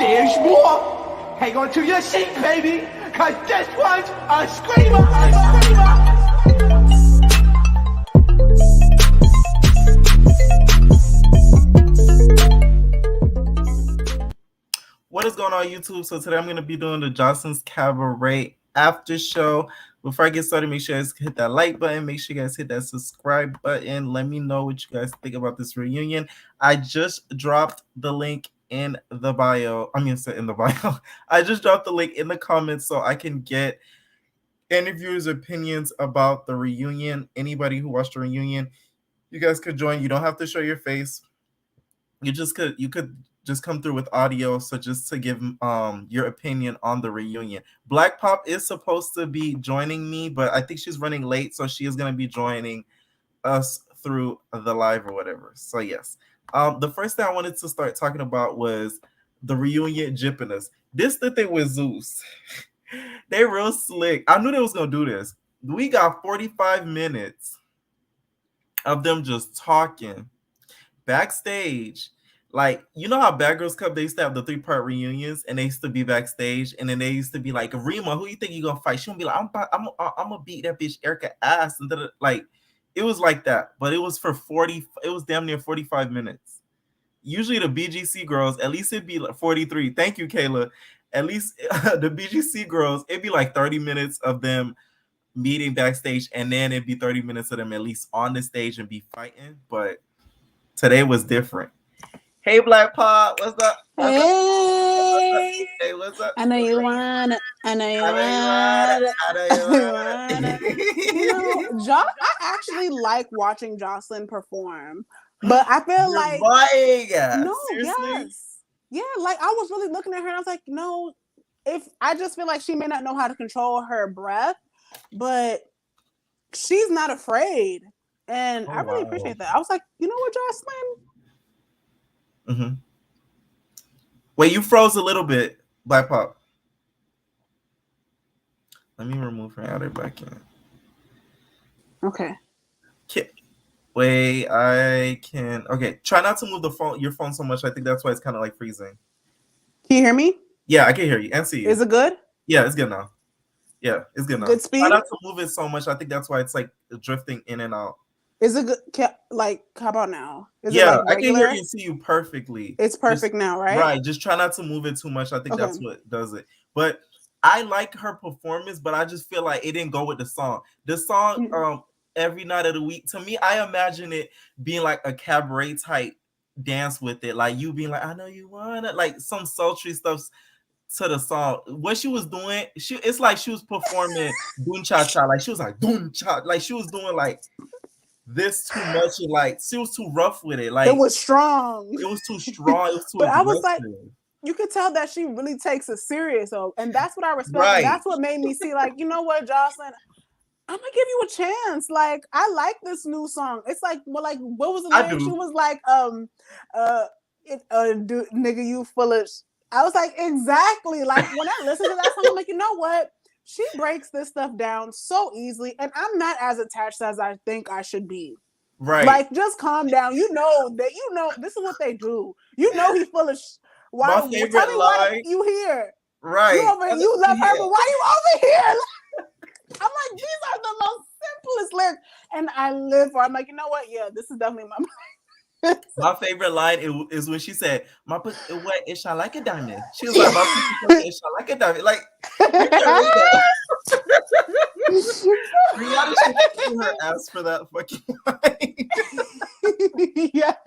There's more. Hang on to your seat, baby, cause this one's a screamer, a screamer. What is going on, YouTube? So today I'm going to be doing the Joseline's Cabaret after show. Before I get started, make sure you guys hit that like button. Make sure you guys hit that subscribe button. Let me know what you guys think about this reunion. I just dropped the link in the bio. In the bio. I just dropped the link in the comments so I can get interviewers' opinions about the reunion. Anybody who watched the reunion, you guys could join. You don't have to show your face. You could just come through with audio, so just to give your opinion on the reunion. Black Pop is supposed to be joining me, but I think she's running late, so she is going to be joining us through the live or whatever. So yes, the first thing I wanted to start talking about was the reunion jippiness. This the thing with Zeus. They real slick. I knew they was gonna do this. We got 45 minutes of them just talking backstage. Like, you know how Bad Girls Club, they used to have the 3-part reunions, and they used to be backstage, and then they used to be like, Rima, who you think you gonna fight? She gonna be like, I'm gonna beat that bitch Erica ass, and like, it was like that, but it was for 40. It was damn near 45 minutes. Usually the BGC girls, at least it'd be like 43. Thank you, Kayla. At least the BGC girls, it'd be like 30 minutes of them meeting backstage, and then it'd be 30 minutes of them at least on the stage and be fighting. But today was different. Hey, Black Pop, what's up? Hey, hey, what's up? I know you want it. I know you want it. I actually like watching Joseline perform, but I feel like no, seriously? Yes, yeah. Like I was really looking at her, and I was like, no. If I just feel like she may not know how to control her breath, but she's not afraid, and I really appreciate that. I was like, you know what, Joseline. Mm-hmm. Wait, you froze a little bit, Black Pop. Let me remove her out of back in. Okay. Wait, I can. Okay, try not to move your phone so much. I think that's why it's kind of like freezing. Can you hear me? Yeah, I can hear you and see you. Is it good? Yeah, it's good now. Yeah, it's good now. Good speed. Try not to move it so much. I think that's why it's like drifting in and out. Is it good? Like, how about now? Is yeah, it like I can hear you and see you perfectly. It's perfect now, right? Right. Just try not to move it too much. I think that's what does it. But I like her performance, but I just feel like it didn't go with the song. The song, every night of the week, to me, I imagine it being like a cabaret type dance with it. Like you being like, I know you want it, like some sultry stuff to the song. What she was doing, it's like she was performing Doom Cha Cha. Like she was like Doom Cha. Like she was doing like this too much, and like she was too rough with it. Like it was strong. It was too strong. It was too. But aggressive. I was like, you could tell that she really takes it serious, though, and that's what I respect. Right. That's what made me see, like, you know what, Joseline, I'm gonna give you a chance. Like, I like this new song. It's like, well, like, what was the name? She was like, nigga, you foolish. I was like, exactly. Like when I listen to that song, I'm like, you know what? She breaks this stuff down so easily, and I'm not as attached as I think I should be. Right. Like, just calm down. You know that. You know this is what they do. You know he's full of. Why? Tell me why you here. Right. You love her, but why you over here? I'm like, these are the most simplest lyrics, and I live for. I'm like, you know what? Yeah, this is definitely my. My favorite line is when she said, "My what it shine like a diamond." She was like, "My pussy it shine like a diamond." Like, Rihanna should sue her ass for that fucking line. Yes,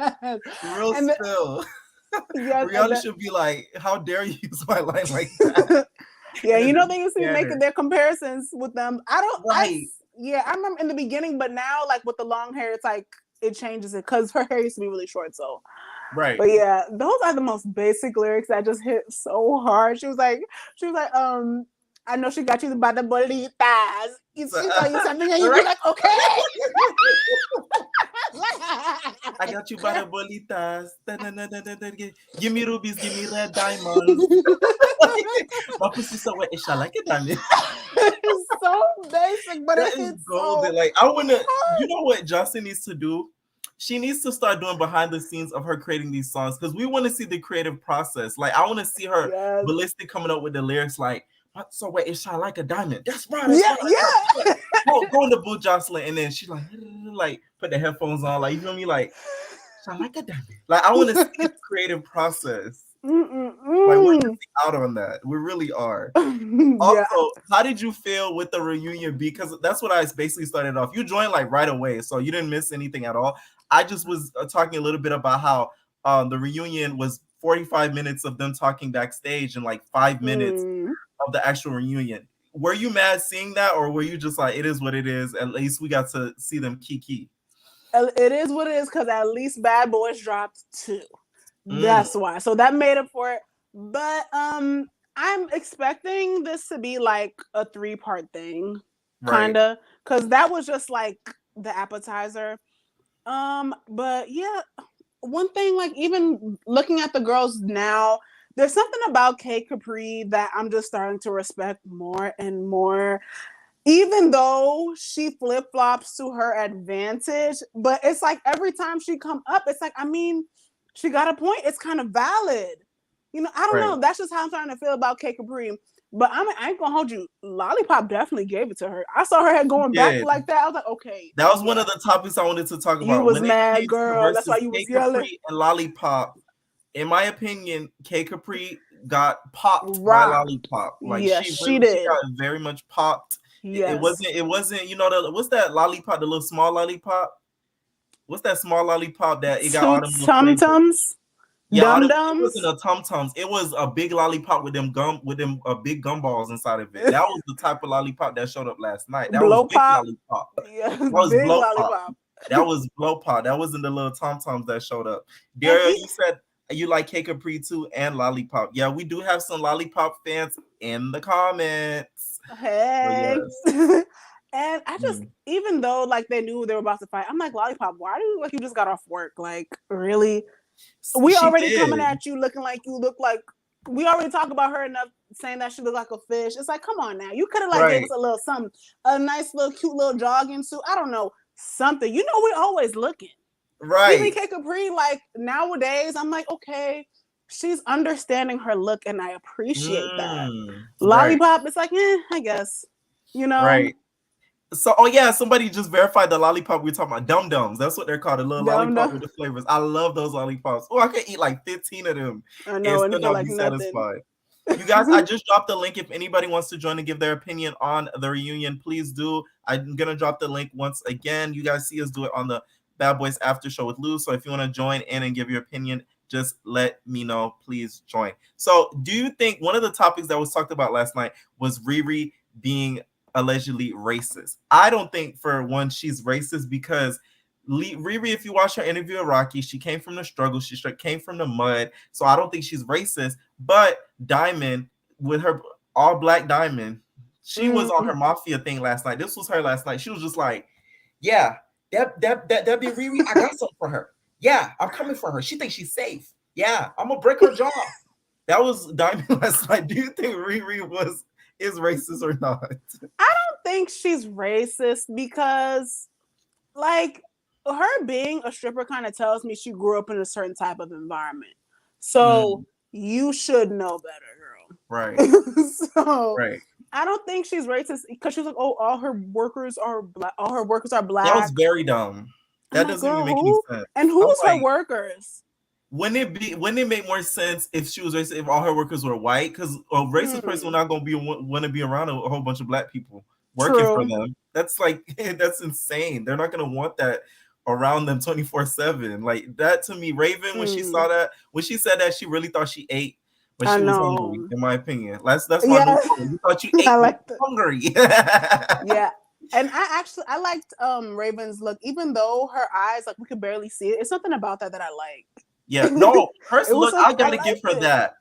real spill. Yes, Rihanna should be like, "How dare you use my line like that?" Yeah, you know they used to be making their comparisons with them. I remember in the beginning, but now like with the long hair, it's like. It changes it because her hair used to be really short, so right. But yeah, those are the most basic lyrics that just hit so hard. She was like, I know she got you by the bolitas. She tell you something and you be like, okay. I got you by the bolitas. Give me rubies, give me red diamonds. My pussy so wet, it shall like it, damn it. It's so basic, but it hits golden. So like I wanna, you know what Justin needs to do? she needs to start doing behind the scenes of her creating these songs because we want to see the creative process. Like I want to see her ballistic coming up with the lyrics like, so wait, it shine like a diamond. That's right. Right. Go in the booth, Joseline, and then she like put the headphones on, like you feel me, like shine like a diamond. Like I want to see the creative process. Like we're missing out on that. We really are. Also, how did you feel with the reunion? Because that's what I basically started off. You joined like right away, so you didn't miss anything at all. I just was talking a little bit about how the reunion was 45 minutes of them talking backstage and like 5 minutes of the actual reunion. Were you mad seeing that, or were you just like, it is what it is? At least we got to see them kiki. It is what it is, because at least Bad Boys dropped 2. That's why. So that made up for it. But I'm expecting this to be like a 3-part thing, kind of, because that was just like the appetizer. But yeah, one thing, like even looking at the girls now, there's something about K Capri that I'm just starting to respect more and more. Even though she flip-flops to her advantage, but it's like every time she come up, it's like, I mean, she got a point. It's kind of valid. You know, I don't know. That's just how I'm starting to feel about K Capri. But I ain't gonna hold you. Lollipop definitely gave it to her. I saw her head going back like that. I was like, okay. That was one of the topics I wanted to talk about. You was mad, girl. That's why you was yelling. Capri and Lollipop. In my opinion, K Capri got popped by Lollipop. Like she did. She got very much popped. Yes. It wasn't, you know, what's that lollipop, the little small lollipop? What's that small lollipop that it got all them Tum-tums? Yeah, it wasn't a tum-tums. It was a big lollipop with them big gumballs inside of it. That was the type of lollipop that showed up last night. That was big lollipop. Yeah, that was big lollipop. That was blow pop. That wasn't the little tum-tums that showed up. Daryl, you said you like K Capri too and Lollipop. Yeah, we do have some Lollipop fans in the comments. Hey. Yes. And I just, even though like they knew they were about to fight, I'm like, Lollipop, why do you look like you just got off work? Like, really? We already coming at you looking like you look like, we already talked about her enough saying that she looked like a fish. It's like, come on now. You could have like gave us a little something, a nice little cute little jogging suit. I don't know, something. You know, we're always looking. Right. Even K Capri, like nowadays, I'm like, okay, she's understanding her look and I appreciate that. Lollipop, it's like, I guess. You know? Right. So, somebody just verified the lollipop we're talking about. Dum-dums. That's what they're called. A little lollipop with the flavors. I love those lollipops. Oh, I could eat like 15 of them. I know, and still not be satisfied. You guys, I just dropped the link. If anybody wants to join and give their opinion on the reunion, please do. I'm going to drop the link once again. You guys see us do it on the Bad Boys After Show with Lou. So if you want to join in and give your opinion, just let me know. Please join. So do you think one of the topics that was talked about last night was Riri being allegedly racist? I don't think for one she's racist because Riri, if you watch her interview with Rocky, she came from the struggle. She came from the mud. So I don't think she's racist. But Diamond, with her all black Diamond, she was on her mafia thing last night. This was her last night. She was just like, yeah, that be Riri. I got something for her. Yeah, I'm coming for her. She thinks she's safe. Yeah, I'm gonna break her jaw. That was Diamond last night. Do you think Riri is racist or not? I don't think she's racist because, like, her being a stripper kind of tells me she grew up in a certain type of environment. So you should know better, girl. Right. So I don't think she's racist because she's like, oh, all her workers are black. All her workers are black. That was very dumb. That doesn't even make any sense. And who's her workers? Wouldn't it make more sense if she was racist, if all her workers were white? Because a racist person not going to want to be around a whole bunch of black people working for them. That's like, that's insane. They're not going to want that around them 24/7. Like that to me, Raven, when she saw that, when she said that, she really thought she ate, but she was hungry, in my opinion. That's my you thought you ate hungry. Yeah. And I liked Raven's look, even though her eyes, like we could barely see it. It's something about that I like. Yeah, no, her look, I gotta give her that.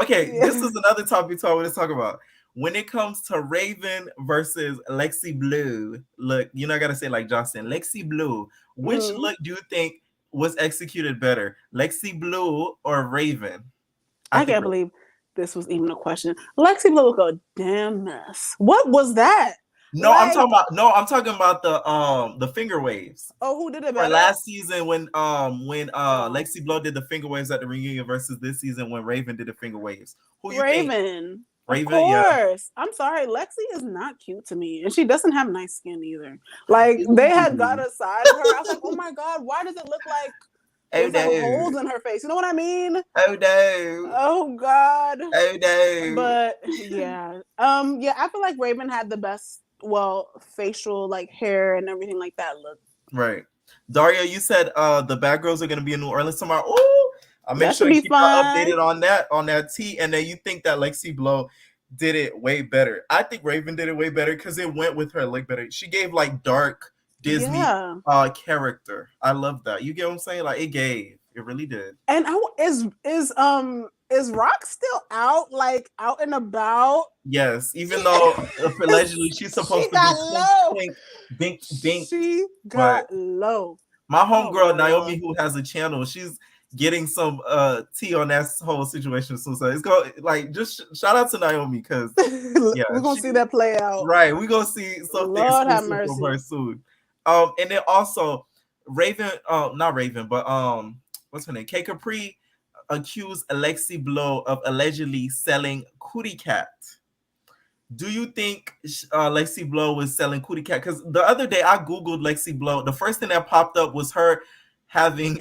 Okay, this is another topic I want to talk about. When it comes to Raven versus Lexi Blue, look, you know, I gotta say like Jocelyn, Lexi Blue. Which look do you think was executed better, Lexi Blue or Raven? I can't believe this was even a question. Lexi Blue looked a damn mess. What was that? No, like, I'm talking about the finger waves. Oh, who did it better? For last season when Lexi Blow did the finger waves at the reunion versus this season when Raven did the finger waves. Who you think? Raven, of course. Yeah. I'm sorry, Lexi is not cute to me, and she doesn't have nice skin either. Like they had got a side of her. I was like, oh my god, why does it look like there's like holes in her face? You know what I mean? Oh no. Oh god. Oh no. But yeah, yeah, I feel like Raven had the best, facial like hair and everything like that look. Right. Daria, you said the Bad Girls are gonna be in New Orleans tomorrow. Ooh, I'll make sure you keep updated on that tea. And then you think that Lexi Blow did it way better. I think Raven did it way better because it went with her like better. She gave like dark Disney character. I love that. You get what I'm saying? Like it really did. And is Rock still out and about? Yes, even though allegedly she's supposed to be bink. She got low. My homegirl Naomi, who has a channel, she's getting some tea on that whole situation soon. So it's just shout out to Naomi because we're gonna see that play out. Right, we're gonna see something exclusive from her soon. And then also Raven, not Raven, but what's her name? K Capri accused Lexi Blow of allegedly selling Cootie Cat. Do you think Lexi Blow was selling Cootie Cat? Because the other day I googled Lexi Blow. The first thing that popped up was her having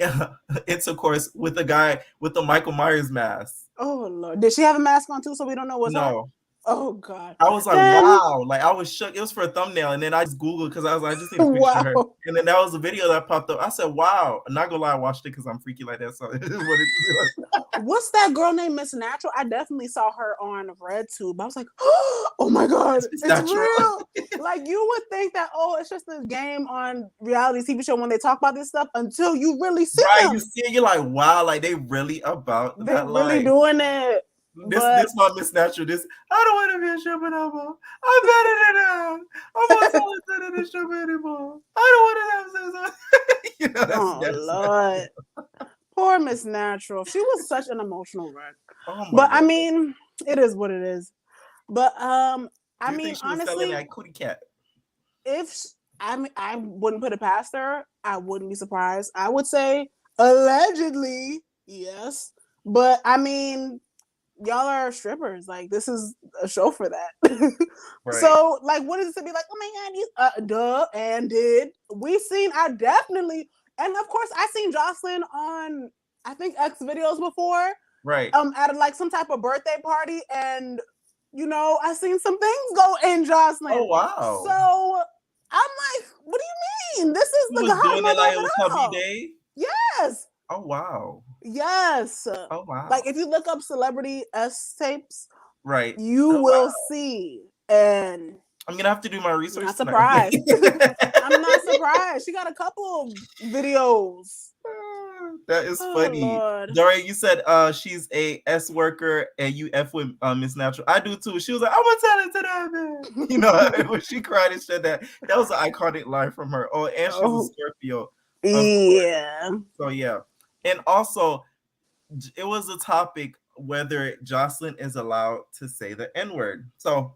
intercourse with a guy with the Michael Myers mask. Oh Lord! Did she have a mask on too? So we don't know what's on? Oh God! I was like, wow! Like I was shook. It was for a thumbnail, and then I just googled because I was like, I just need a picture of her. And then that was a video that popped up. I said, wow! I'm not gonna lie, I watched it because I'm freaky like that. So it is what it is. What's that girl named Miss Natural? I definitely saw her on RedTube. I was like, oh my God, it's real. Like you would think that it's just a game on reality TV show when they talk about this stuff until you really see them. You see it, you're like, wow! Like they really about that. They're really doing it. This my Miss Natural. This I don't want to be a stripper no more. I'm better than her. I'm not talented in a stripper anymore. I don't want to have sex. Lord, poor Miss Natural. She was such an emotional wreck. But God. I mean, it is what it is. But I mean, honestly, that Cootie Cat. I wouldn't put it past her. I wouldn't be surprised. I would say allegedly, yes. But I mean, y'all are strippers. Like this is a show for that. Right. So like, what is it to be like? Oh my God, and did we seen? I definitely, and of course, I seen Joseline on I think X videos before. Right. At like some type of birthday party, and I seen some things go in Joseline. Oh wow. So I'm like, what do you mean? This is the godmother like it was Hubby Day. Yes. Oh wow. Yes. Oh wow. Like if you look up celebrity S tapes, right, you will see. And I'm gonna have to do my research. Not surprised. I'm not surprised. She got a couple of videos. That is funny. Daria, you said she's a S worker and you F with Miss Natural. I do too. She was like, I'm gonna tell it to that man. When she cried and said that was an iconic line from her. Oh, and she's a Scorpio. Yeah. So yeah. And also, it was a topic whether Joseline is allowed to say the N-word. So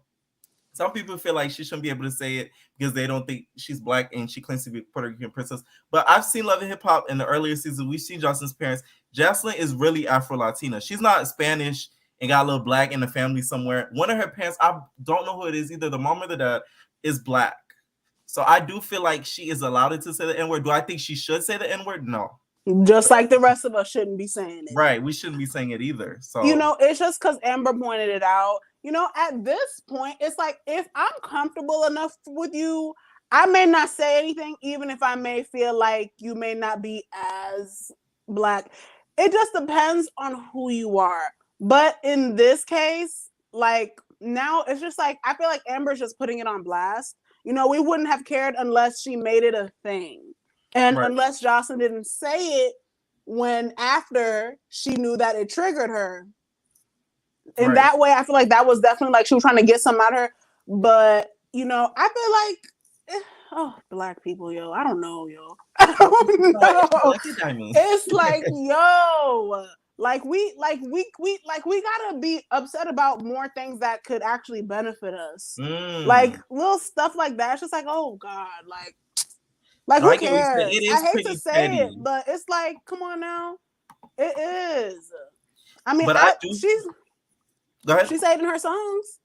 some people feel like she shouldn't be able to say it because they don't think she's Black and she claims to be a Puerto Rican princess. But I've seen Love and Hip Hop in the earlier seasons. We've seen Joseline's parents. Joseline is really Afro-Latina. She's not Spanish and got a little Black in the family somewhere. One of her parents, I don't know who it is, either the mom or the dad, is Black. So I do feel like she is allowed to say the N-word. Do I think she should say the N-word? No. Just like the rest of us shouldn't be saying it. Right. We shouldn't be saying it either. So it's just because Amber pointed it out. At this point, it's like if I'm comfortable enough with you, I may not say anything, even if I may feel like you may not be as Black. It just depends on who you are. But in this case, like now it's just like I feel like Amber's just putting it on blast. We wouldn't have cared unless she made it a thing. And unless Joseline didn't say it when after she knew that it triggered her. In that way, I feel like that was definitely like she was trying to get something out of her. But, I feel like, Black people, yo. I don't know, yo. I don't know. It's like, yo, Like we gotta be upset about more things that could actually benefit us. Like little stuff like that. It's just like, oh God, like who cares? I hate to say it, but it's like, come on now. It is. I mean, but she's go ahead. She said it in her songs.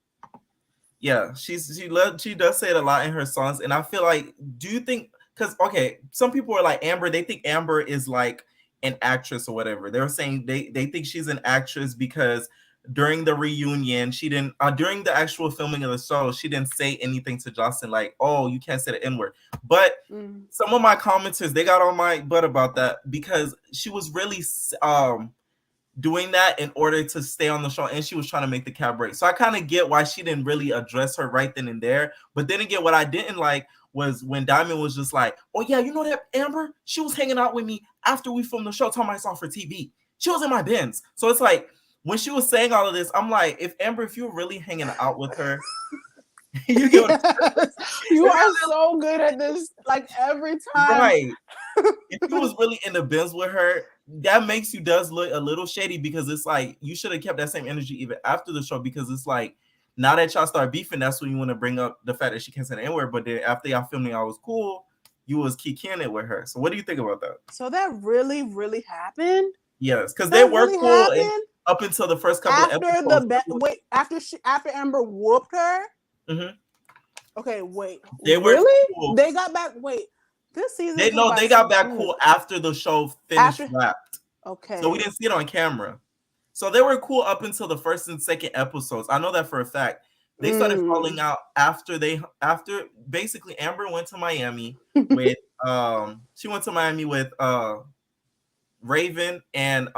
Yeah, she does say it a lot in her songs, and I feel like, do you think? Because okay, some people are like Amber. They think Amber is like an actress or whatever. They were saying they think she's an actress because during the reunion, she didn't during the actual filming of the show, she didn't say anything to Joseline like, "Oh, you can't say the N-word." But some of my commenters, they got on my butt about that because she was really doing that in order to stay on the show, and she was trying to make the cabaret. So I kind of get why she didn't really address her right then and there. But then again, what I didn't like was when Diamond was just like, "Oh yeah, you know that Amber? She was hanging out with me after we filmed the show, talking about I saw for TV. She was in my Benz." So it's like when she was saying all of this, I'm like, if Amber, if you're really hanging out with her, you are so good at this. Like every time, right? If you was really in the Benz with her, that makes you does look a little shady because it's like you should have kept that same energy even after the show, because it's like now that y'all start beefing, that's when you want to bring up the fact that she can't say anywhere. But then after y'all filming, I was cool. You was kicking it with her. So what do you think about that? So that really, really happened? Yes, because they were really cool up until the first couple of episodes. After Amber whooped her. Mm-hmm. Okay, wait. They were really cool. They got back. Wait, this season. They got back cool after the show wrapped. Okay. So we didn't see it on camera. So they were cool up until the first and second episodes. I know that for a fact. They started falling out after basically Amber went to Miami with Raven and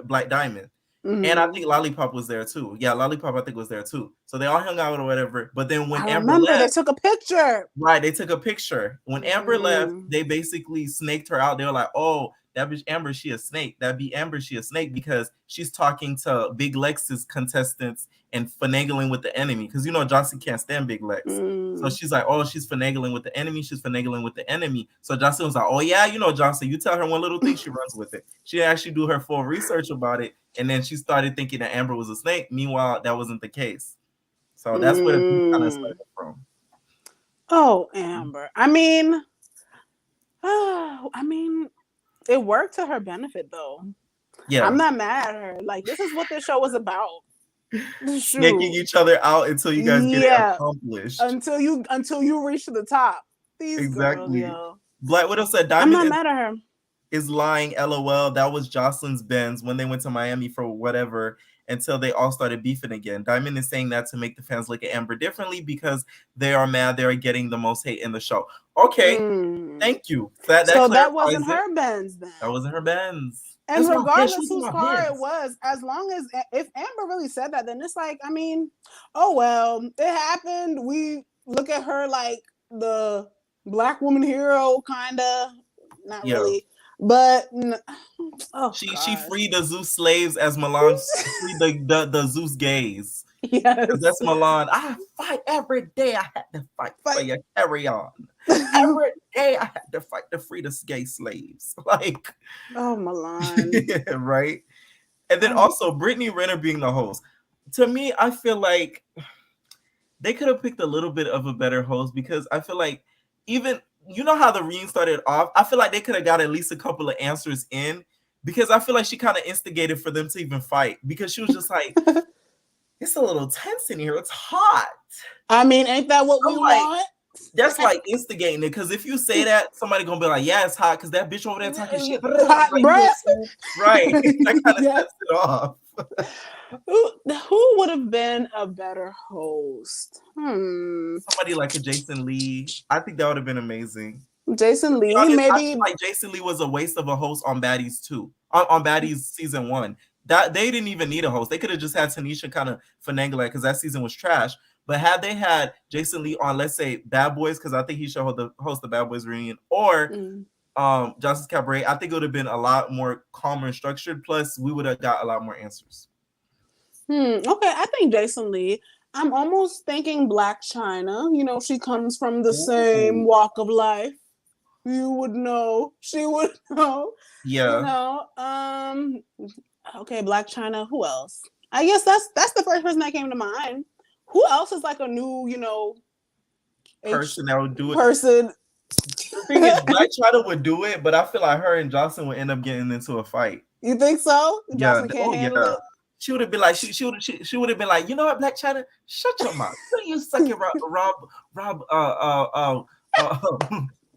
Black Diamond. And I think Lollipop was there too. Yeah, Lollipop I think was there too. So they all hung out or whatever. But then when Amber left, they took a picture. Right, they took a picture. When Amber left, they basically snaked her out. They were like, "Oh, that bitch Amber, she a snake. That be Amber, she a snake because she's talking to Big Lex's contestants and finagling with the enemy." Because you know Joseline can't stand Big Lex. So she's like, "Oh, she's finagling with the enemy. She's finagling with the enemy." So Joseline was like, "Oh yeah, you know Joseline, you tell her one little thing, she runs with it." She didn't actually do her full research about it. And then she started thinking that Amber was a snake. Meanwhile, that wasn't the case. So that's where the beef kind of started from. Oh, Amber. I mean, it worked to her benefit, though. Yeah, I'm not mad at her. Like, this is what this show was about. Snaking each other out until you guys get it accomplished. Until you reach to the top. These exactly. Girls, yo. Black Widow said Diamond. I'm not mad at her. Is lying, LOL. That was Joseline's Benz when they went to Miami for whatever until they all started beefing again. Diamond is saying that to make the fans look at Amber differently because they are mad they are getting the most hate in the show. Okay, thank you. So that wasn't her Benz then. That wasn't her Benz. And regardless whose car it was, as long as if Amber really said that, then it's like, I mean, oh well, it happened. We look at her like the Black woman hero, kinda. Not really. But she freed the Zeus slaves as Milan freed the Zeus gays. Yes, that's Milan. I fight every day. I had to fight for your carry on. Every day I had to fight to free the gay slaves. Like, oh, Milan, right? And then also Brittany Renner being the host. To me, I feel like they could have picked a little bit of a better host because I feel like even. You know how the reunion started off? I feel like they could have got at least a couple of answers in because I feel like she kind of instigated for them to even fight because she was just like, it's a little tense in here. It's hot. I mean, ain't that what we want? That's like instigating it because if you say that, somebody gonna be like, yeah, it's hot because that bitch over there talking shit. Hot breath. Right. That kind of sets it off. Who would have been a better host? Somebody like a Jason Lee. I think that would have been amazing. Jason Lee, maybe. I feel like Jason Lee was a waste of a host on Baddies 2. On Baddies season 1. That they didn't even need a host. They could have just had Tanisha kind of finagle it because that season was trash. But had they had Jason Lee on, let's say, Bad Boys, because I think he should host the Bad Boys reunion, or Johnson's Cabaret, I think it would have been a lot more calmer and structured. Plus, we would have got a lot more answers. Okay, I think Jason Lee. I'm almost thinking Black China. You know, she comes from the same walk of life. You would know. She would know. Yeah. You know, Okay, Black China. Who else? I guess that's the first person that came to mind. Who else is like a new, person that would do it? Person. The thing is, Black China would do it, but I feel like her and Jocelyn would end up getting into a fight. You think so? Yeah. Jocelyn can't handle it. She would have been like, she would have been like, you know what, Black China, shut your mouth. You sucking Rob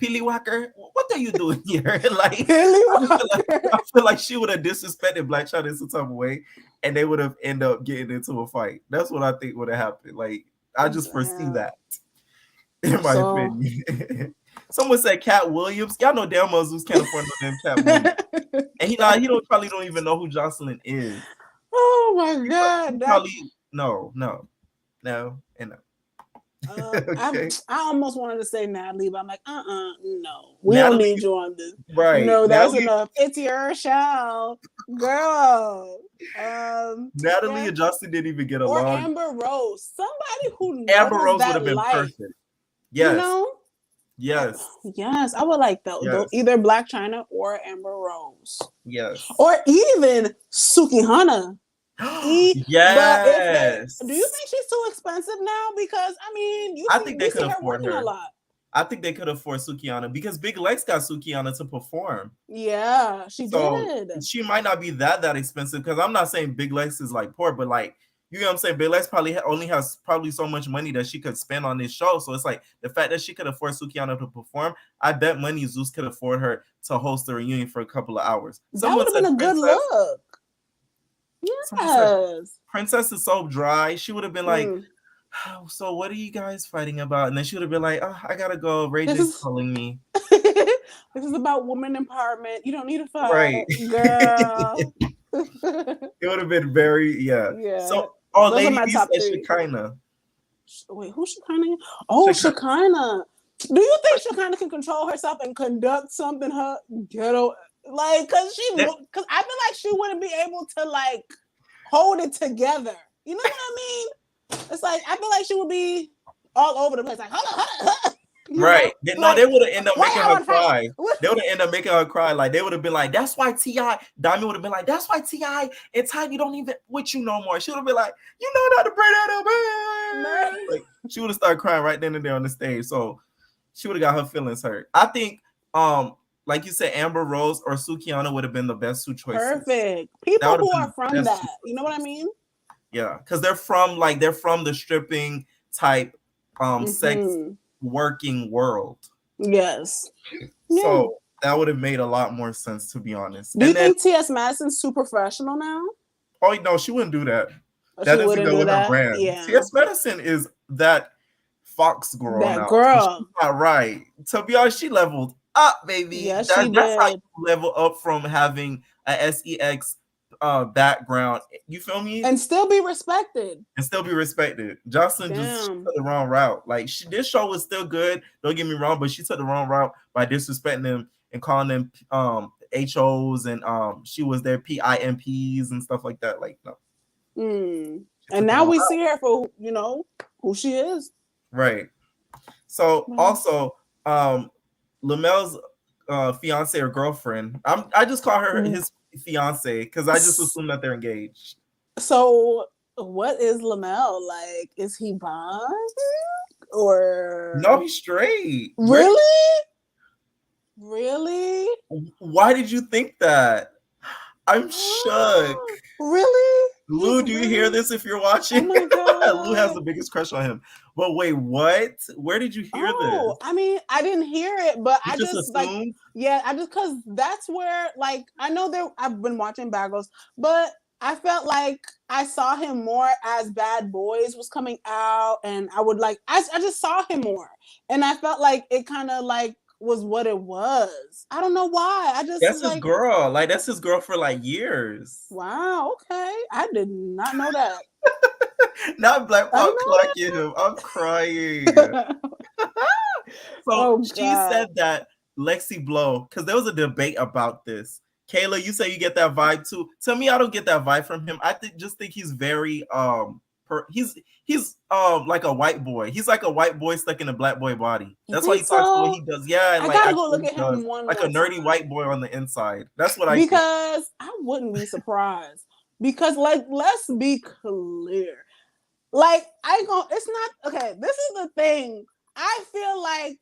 Peely Walker, what are you doing here? Like, I feel like she would have disrespected Black China in some type of way, and they would have ended up getting into a fight. That's what I think would have happened. Like, I just foresee that, in my opinion. Someone said Cat Williams. Y'all know damn well Zeus can't afford no damn Cat Williams, and he probably don't even know who Joseline is. Oh my God! No. Okay. I almost wanted to say Natalie, but I'm like, no, we don't need you on this. Right? No, that's enough. It's your show, girl. Natalie and Justin didn't even get along. Or Amber Rose, somebody who Amber Rose would have been perfect. Yes. Yes, I would like that. Either Black China or Amber Rose. Yes. Or even Sukihana. Yes. Do you think she's too expensive now? Because I think they could afford her. I think they could afford Sukihana because Big Lex got Sukihana to perform. Yeah, she did. She might not be that expensive because I'm not saying Big Lex is like poor, but like, you know what I'm saying? Big Lex probably only has so much money that she could spend on this show. So it's like the fact that she could afford Sukihana to perform, I bet money Zeus could afford her to host the reunion for a couple of hours. That would have been a good look. Yes. Princess is so dry. She would have been like, so what are you guys fighting about? And then she would have been like, oh, I gotta go. Ray J's calling me. This is about woman empowerment. You don't need to fight, right, girl. It would have been very, So, Lady B said Shekinah. Wait, who's Shekinah? Oh, Shekinah. Do you think Shekinah can control herself and conduct something her ghetto? Like, because I feel like she wouldn't be able to like hold it together. You know what I mean? It's like I feel like she would be all over the place. Like, hold on. Right. They would have ended up making her cry. They would have ended up making her cry. Like, they would have been like, that's why T.I. Diamond would have been like, that's why T.I. and Tiny don't even with you no more. She would have been like, you know not to bring that up. Like, she would have started crying right then and there on the stage. So she would have got her feelings hurt. I think like you said, Amber Rose or Sukihana would have been the best two choices. Perfect. People who are from that. You know what I mean? Yeah, because they're from the stripping type sex working world. Yes. So that would have made a lot more sense, to be honest. Do you think T.S. Madison's too professional now? Oh no, she wouldn't do that. That doesn't go with her brand. Yeah. T.S. Madison is that Fox girl. That girl. She's not right. To be honest, she leveled up, baby. Yes, that's how you level up from having a SEX background. You feel me? And still be respected. Jocelyn just took the wrong route. Like, this show was still good. Don't get me wrong, but she took the wrong route by disrespecting them and calling them HOs and she was their PIMPs and stuff like that. Like, no. And now we see her for who she is. Right. So also Lamel's fiance or girlfriend. I just call her his fiance because I just assume that they're engaged. So what is Lamel like? Is he bi or no? He's straight. Really? Why did you think that? I'm shook. Really? Lou, do you hear this if you're watching? Oh my God. Lou has the biggest crush on him. But wait, what? Where did you hear this? I mean, I didn't hear it, but I just assumed? because that's where, like, I know I've been watching Bad Girls, but I felt like I saw him more as Bad Boys was coming out, and I would like, I just saw him more, and I felt like it kind of like was what it was. I don't know why. That's his girl. Like, that's his girl for like years. Wow. Okay, I did not know that. Not Black Pop clocking him. I'm crying. She said that Lexi Blow, because there was a debate about this. Kayla, you say you get that vibe too. To me, I don't get that vibe from him. I just think he's very he's like a white boy. He's like a white boy stuck in a black boy body. That's why he so? talks the way he does. Yeah, and I like gotta go look at him one like a nerdy white boy on the inside. That's what because I wouldn't be surprised. Because like, let's be clear. Like, it's not okay. This is the thing. I feel like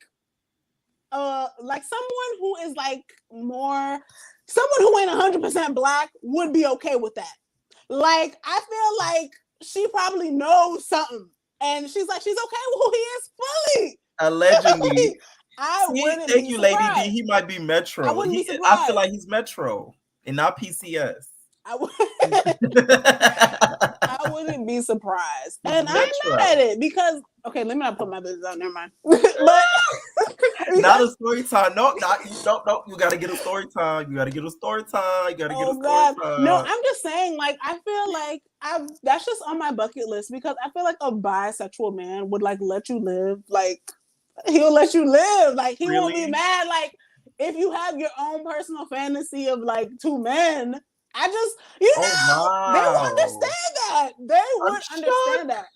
someone who is like someone who ain't 100% black would be okay with that. Like, I feel like she probably knows something, and she's okay with who he is fully. Allegedly. I wouldn't thank be you, surprised. Lady D. He might be Metro. I wouldn't be surprised. I feel like he's Metro and not PCS. I wouldn't be surprised. And I'm mad at it because, okay, let me not put my business out. Never mind. But not a story time. No, you gotta get a story time. You gotta get a story time. No, I'm just saying, like, I feel like that's just on my bucket list because I feel like a bisexual man would like let you live. Like, he'll let you live. Like, he won't be mad. Like, if you have your own personal fantasy of like two men, I just, they would understand that. They would understand that.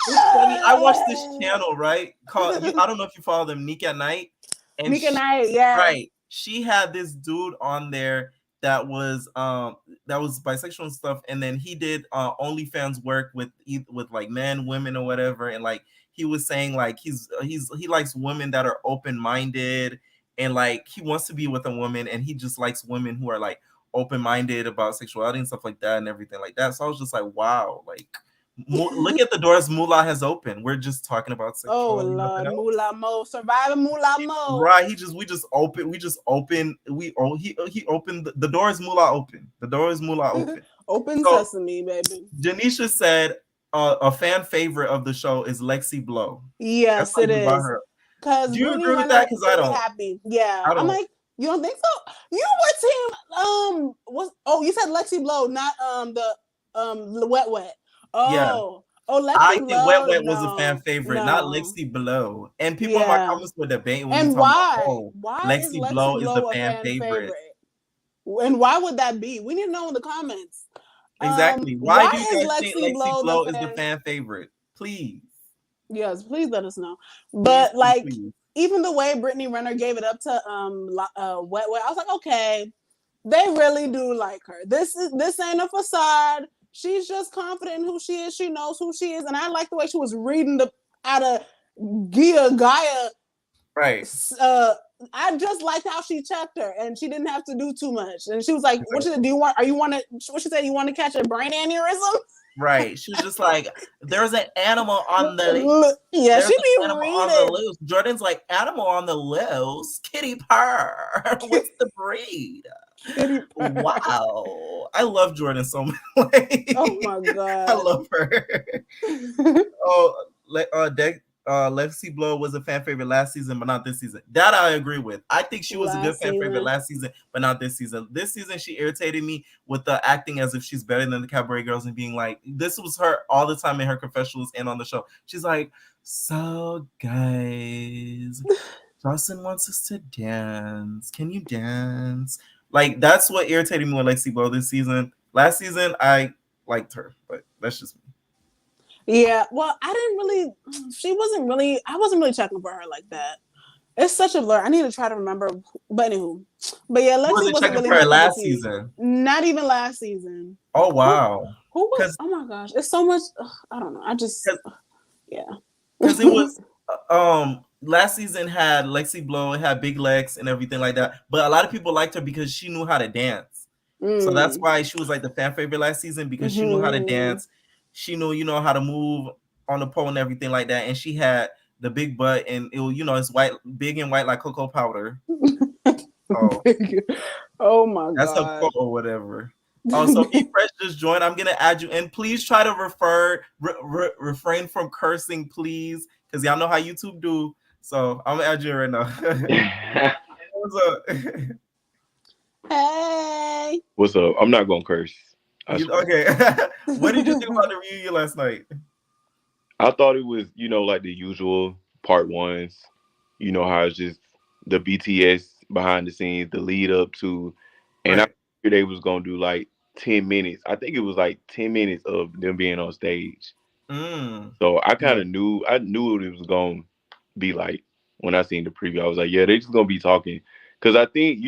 It's funny. I watched this channel, right? Called, I don't know if you follow them, Nick at Night. And Nick at Night, yeah. Right. She had this dude on there that was bisexual and stuff, and then he did OnlyFans work with like men, women, or whatever, and like he was saying like he likes women that are open-minded, and like he wants to be with a woman, and he just likes women who are like open-minded about sexuality and stuff like that and everything like that. So I was just like, wow, like look at the doors Moolah has opened. We're just talking about sexuality. Oh Lord, Moolah Mo, surviving Moolah Mo. Right, he opened the doors Moolah open. The doors Moolah open. Open sesame, baby. Janisha said a fan favorite of the show is Lexi Blow. Yes, it is. Do you agree with that? Because I don't. Happy. Yeah, I'm like, you don't think so? You were team you said Lexi Blow, not the Wet Wet. Oh, yeah. Lexi I Blow, think Wet Wet was a fan favorite, not Lexi Blow. And people in my comments were debating. And why? Why Lexi Blow is the fan favorite? And why would that be? We need to know in the comments. Exactly. Why do you guys think Lexi Blow is the fan favorite? Please. Yes, please let us know. But like, even the way Brittany Renner gave it up to Wet Wet, I was like, okay, they really do like her. This ain't a facade. She's just confident in who she is. She knows who she is, and I like the way she was reading out of Gaia. Right. I just liked how she checked her, and she didn't have to do too much. And she was like, "What you do? You want? Are you want to? What she said? You want to catch a brain aneurysm?" Right. She was just like, "There's an animal on the yeah. She be animal reading. On the loose." Jordan's like, "Animal on the loose, kitty purr. What's the breed?" Wow, I love Jordan so much. Oh my god, I love her. Lexi Blow was a fan favorite last season, but not this season. That I agree with. I think she was a good fan favorite last season, but not this season. This season, she irritated me with the acting as if she's better than the Cabaret girls and being like, this was her all the time in her confessionals and on the show. She's like, so guys, Jocelyn wants us to dance. Can you dance? Like, that's what irritated me with Lexi Blow this season. Last season, I liked her, but that's just me. Yeah, well, I wasn't really checking for her like that. It's such a blur. I need to try to remember, but anywho. But yeah, Lexi wasn't checking for her last season. Not even last season. Oh, wow. Who was, oh my gosh, it's so much, I don't know. Yeah. Because it was, last season had Lexi Blow, it had Big Lex and everything like that. But a lot of people liked her because she knew how to dance. So that's why she was like the fan favorite last season, because she knew how to dance. She knew, how to move on the pole and everything like that. And she had the big butt, and it's white, big and white like cocoa powder. Oh my god. That's her quote or whatever. So if Fresh just joined, I'm gonna add you, and please try to refrain from cursing, please, because y'all know how YouTube do. So I'm gonna add you right now. What's up? Hey. What's up? I'm not gonna curse. Okay. What did you think about the reunion last night? I thought it was, like the usual part ones. You know how it's just the BTS behind the scenes, the lead up to, and I figured they was gonna do like 10 minutes. I think it was like 10 minutes of them being on stage. Mm. So I kind of knew what it was going to be like when I seen the preview. I was like, yeah, they just going to be talking. Because I think,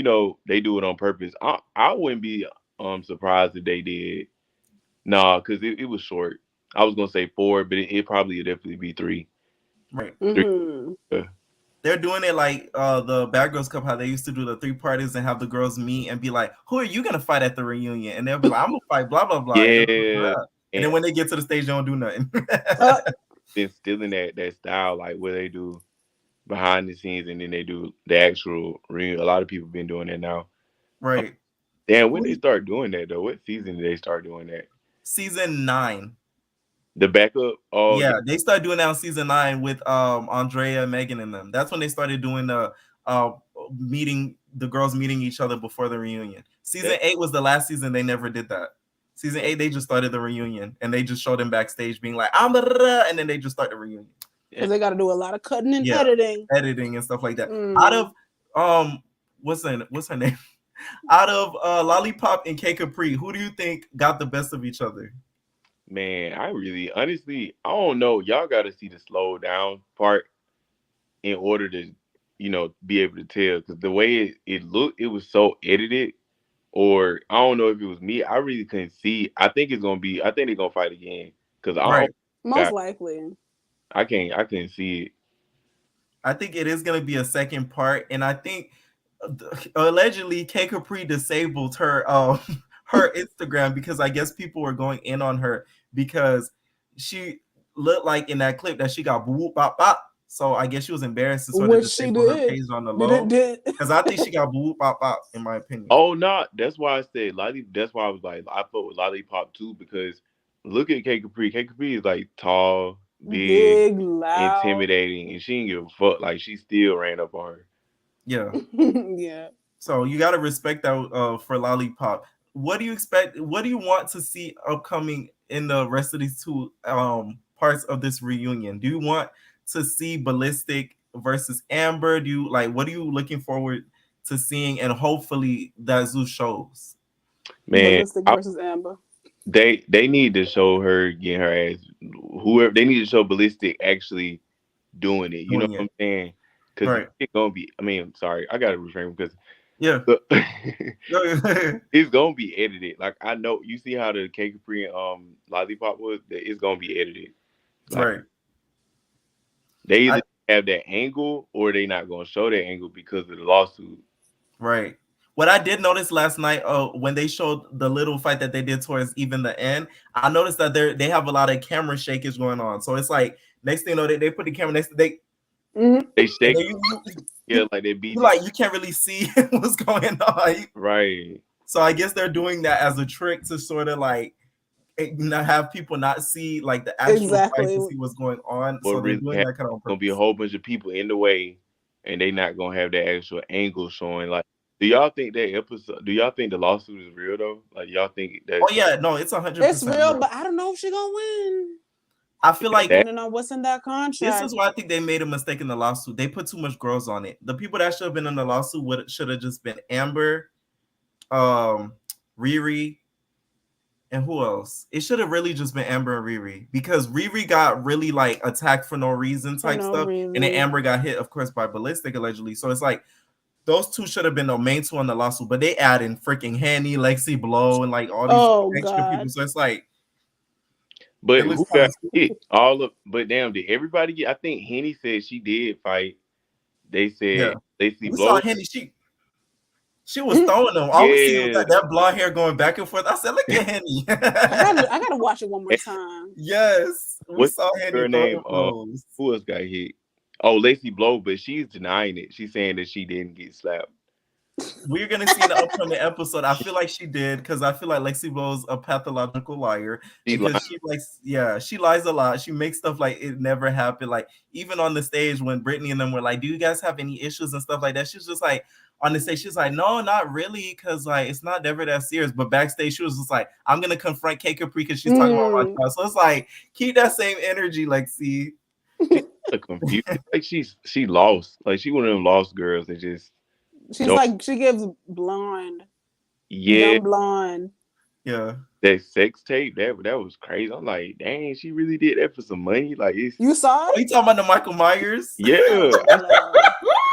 they do it on purpose. I wouldn't be surprised if they did. Nah, because it was short. I was going to say 4, but it probably would definitely be 3. Right. 3. Yeah. They're doing it like the Bad Girls Cup, how they used to do the 3 parties and have the girls meet and be like, who are you going to fight at the reunion? And they'll be like, I'm going to fight blah, blah, blah. Yeah. And then when they get to the stage, they don't do nothing. Been still in that style, like where they do behind the scenes and then they do the actual reunion. A lot of people been doing that now. Right. Damn, when they start doing that, though? What season did they start doing that? Season 9. The backup? Oh, yeah, they started doing that on season 9 with Andrea, Megan, and them. That's when they started doing the girls meeting each other before the reunion. Season 8 was the last season they never did that. Season 8 they just started the reunion and they just showed them backstage being like and then they just start the reunion because they got to do a lot of cutting and editing and stuff like that. Out of what's her name? Out of Lollipop and K Capri, who do you think got the best of each other? Man, honestly, I don't know. Y'all got to see the slow down part in order to, be able to tell. Because the way it looked, it was so edited. Or I don't know if it was me. I really couldn't see. I think they're going to fight again. Because most likely. I couldn't see it. I think it is going to be a second part. And I think allegedly K Capri disabled her her Instagram because I guess people were going in on her because she looked like in that clip that she got boop bop bop. So I guess she was embarrassed to sort of disable her page on the low. Because I think she got boop bop bop, in my opinion. Oh no, that's why I said that's why I was like I fought with Lollipop too, because look at K Capri. K Capri is like tall, big, loud, intimidating, and she didn't give a fuck. Like she still ran up on her. Yeah. Yeah. So you gotta respect that for Lollipop. What do you expect? What do you want to see upcoming in the rest of these 2 parts of this reunion? Do you want to see Ballistic versus Amber? What are you looking forward to seeing? And hopefully that Zeus shows. Man, Ballistic versus Amber. They need to show her getting her ass. Whoever they need to show Ballistic actually doing it. You know what I'm saying? Because it's gonna be. I mean, sorry, I gotta refrain because. Yeah, it's gonna be edited. Like I know, you see how the K Capri and Lollipop was. That it's gonna be edited. Like, right. They either have that angle or they not gonna show that angle because of the lawsuit. Right. What I did notice last night, when they showed the little fight that they did towards even the end, I noticed that they have a lot of camera shakage going on. So it's like next thing you know, they put the camera next to they shake. Yeah, like they beat. Like you can't really see what's going on. Right. So I guess they're doing that as a trick to sort of like not have people not see like the actual fight to see what's going on. But so really they're doing that kind of. Gonna be a whole bunch of people in the way, and they not gonna have that actual angle showing. Like, do y'all think that episode? Do y'all think the lawsuit is real though? Like, y'all think that? Oh yeah, no, it's 100%. It's real, but I don't know if she's gonna win. I feel like depending on what's in that contract. This is why I think they made a mistake in the lawsuit. They put too much girls on it. The people that should have been in the lawsuit should have just been Amber, Riri, and who else? It should have really just been Amber and Riri because Riri got really like attacked for no reason type stuff, and then Amber got hit, of course, by Ballistic allegedly. So it's like those 2 should have been the main 2 on the lawsuit, but they add in freaking Henny, Lexi Blow, and like all these extra people. So it's like. But who got hit? But damn, did everybody get? I think Henny said she did fight. They said Lacey Blow. Saw Henny. She was throwing them. All we see was that blonde hair going back and forth. I said, "Look at Henny." I gotta watch it one more time. Yes, we saw Henny. Her name? Who else got hit? Oh, Lacey Blow, but she's denying it. She's saying that she didn't get slapped. We're gonna see the upcoming episode. I feel like she did because I feel like Lexi Blow's a pathological liar because she lies a lot. She makes stuff like it never happened. Like even on the stage when Brittany and them were like, "Do you guys have any issues and stuff like that?" She's just like on the stage, she's like, "No, not really," because like it's not never that serious. But backstage, she was just like, "I'm gonna confront K Capri because she's talking about my child." So it's like keep that same energy, Lexi. Confused. Like she lost. Like she one of them lost girls that just. She's like she gives blonde. Yeah. Young blonde. Yeah. That sex tape, that was crazy. I'm like, dang, she really did that for some money. Like, it's You saw Oh, it? you talking about the Michael Myers? yeah, Oh,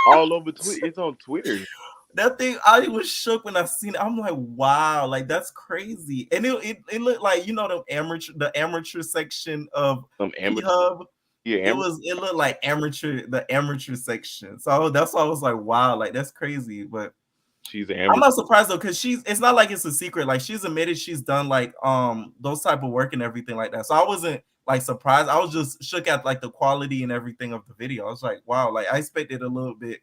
all over Twitter. It's on Twitter. That thing, I was shook when I seen it. I'm like, wow, like that's crazy. And it looked like, you know, the amateur section of Some amateur, P-Hub. yeah, It looked like the amateur section. So that's why I was like, wow, like that's crazy. But she's an I'm amateur. not surprised though, because it's not like it's a secret. Like she's admitted she's done like those type of work and everything like that. So I wasn't like surprised. I was just shook at like the quality and everything of the video. I was like, wow, like I expected a little bit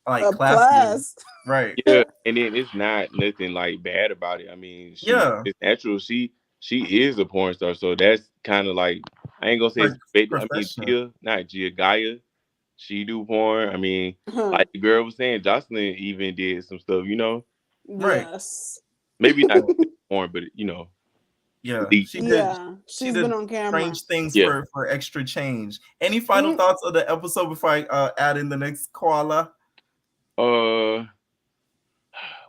like a classier. plus. Right. Yeah, and then it's not nothing like bad about it. I mean, it's natural. She is a porn star, so that's kind of like, I ain't gonna say expected. I mean, Gia Gaia, she do porn. I mean, like the girl was saying, Joseline even did some stuff, you know. Right. Yes. Maybe not porn, but you know. Yeah, she been on camera. Strange things for extra change. Any final thoughts of the episode before I add in the next caller?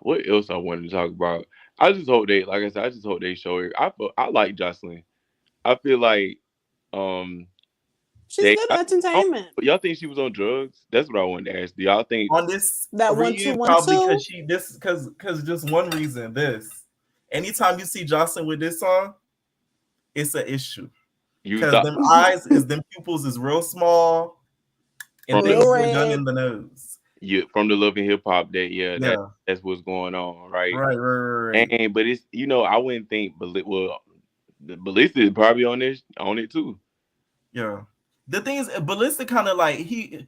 What else I wanted to talk about? I just hope they, like I said, I just hope they show it. I like Joseline. I feel like she's good entertainment. Y'all think she was on drugs? That's what I wanted to ask. Do y'all think on this that reunion probably because just one reason, this. Anytime you see Joseline with this song, it's an issue. Because them pupils is real small and things were done in the nose. Yeah, from the Love and Hip Hop that's what's going on, right? Right. But it's, you know, I wouldn't think, the Ballista is probably on it too. Yeah. The thing is, Ballista kind of like he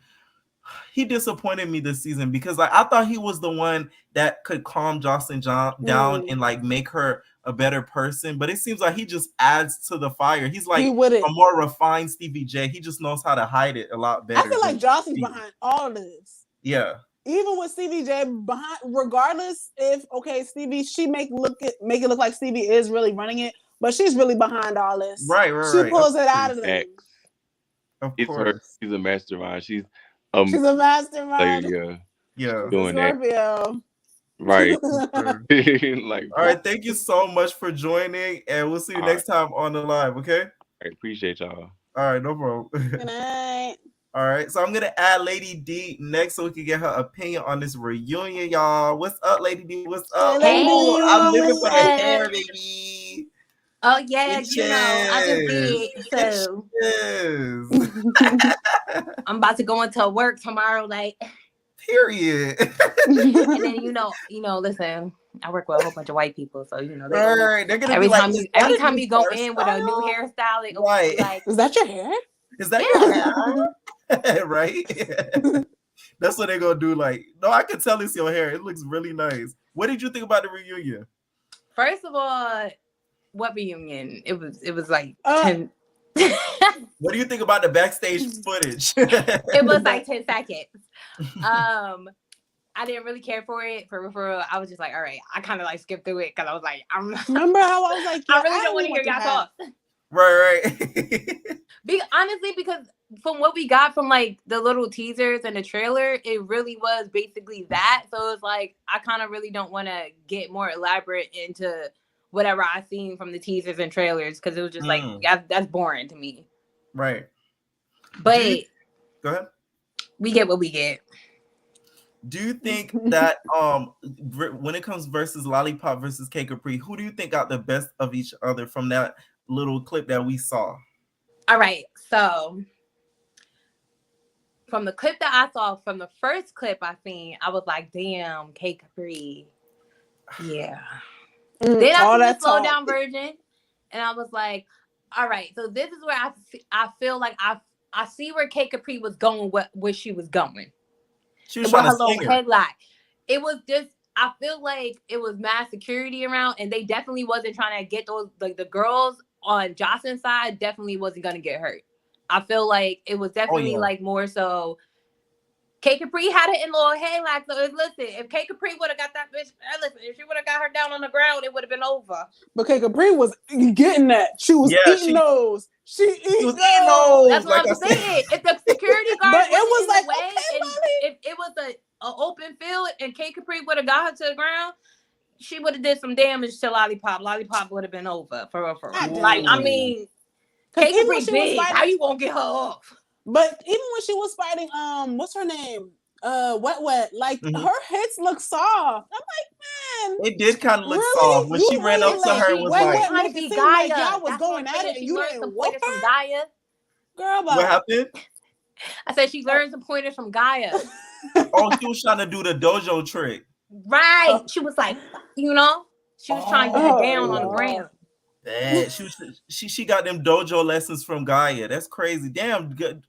disappointed me this season because like I thought he was the one that could calm Joseline down and like make her a better person, but it seems like he just adds to the fire. He's like a more refined Stevie J. He just knows how to hide it a lot better. I feel like Joseline's behind all of this. Yeah. Even with Stevie J behind, regardless if Stevie, she make it look like Stevie is really running it, but she's really behind all this. Right. She pulls it out of them. Of course. She's a mastermind. She's a mastermind. Yeah. Doing Scorpio. That. Right. Like, all right. Thank you so much for joining, and we'll see you next time on the live. Okay. I appreciate y'all. All right. No problem. Good night. All right, so I'm gonna add Lady D next so we can get her opinion on this reunion, y'all. What's up, Lady D? What's up? Hey, I'm living for the hair, baby. Oh yeah, you know, I just did. So I'm about to go into work tomorrow, like period. And then you know, listen, I work with a whole bunch of white people, so you know, they're gonna every be time you go in with a new hairstyle, they go like, "Is that your hair? Is that your hair?" Right? That's what they're gonna do. Like, no, I can tell it's your hair. It looks really nice. What did you think about the reunion? First of all, what reunion? It was like 10. What do you think about the backstage footage? It was like 10 seconds. I didn't really care for it. For real. I was just like, all right. I kind of like skipped through it because I was like, remember how I was like, I really don't want to hear y'all talk. Right. Honestly, because from what we got from like the little teasers and the trailer, it really was basically that. So it's like I kind of really don't want to get more elaborate into whatever I seen from the teasers and trailers because it was just like that's boring to me. Right. But go ahead. We get what we get. Do you think that when it comes versus Lollipop versus K Capri, who do you think got the best of each other from that little clip that we saw? All right, so from the clip that I saw, from the first clip I seen, I was like, damn, K Capri. Yeah. Then I seen the slow down version, and I was like, all right, so this is where I feel like I see where K Capri was going, where she was going. She was trying to sing her. Headlock. It was just, I feel like it was mass security around, and they definitely wasn't trying to get those, like the girls on Joseline's side definitely wasn't going to get hurt. I feel like it was definitely like more so K Capri had it in little headlock. So listen, if K Capri would have got that bitch, if she would have got her down on the ground, it would have been over. But K Capri was getting that. She was eating those. She was eating those. That's what I'm saying. If the security guard but it was like way, if it was an open field and K Capri would have got her to the ground, she would have did some damage to Lollipop. Lollipop would have been over for real. God Like, damn. I mean, Because K even when Capri she was big. fighting, How you gonna get her off? but even when she was fighting, what's her name? Wet, like her hits look soft. I'm like, man, it did kind of look really? soft when You she ran really up to her. It was like, trying to make be it seem like Gaia. y'all was That's going what I'm at saying. it and She you learned didn't some whoop pointers from her? Gaia. Girl, what happened? I said she learned some pointers from Gaia. Oh, she was trying to do the dojo trick. Right. She was like, you know, she was trying to get it down on the ground. That she got them dojo lessons from Gaia. That's crazy. Damn, good.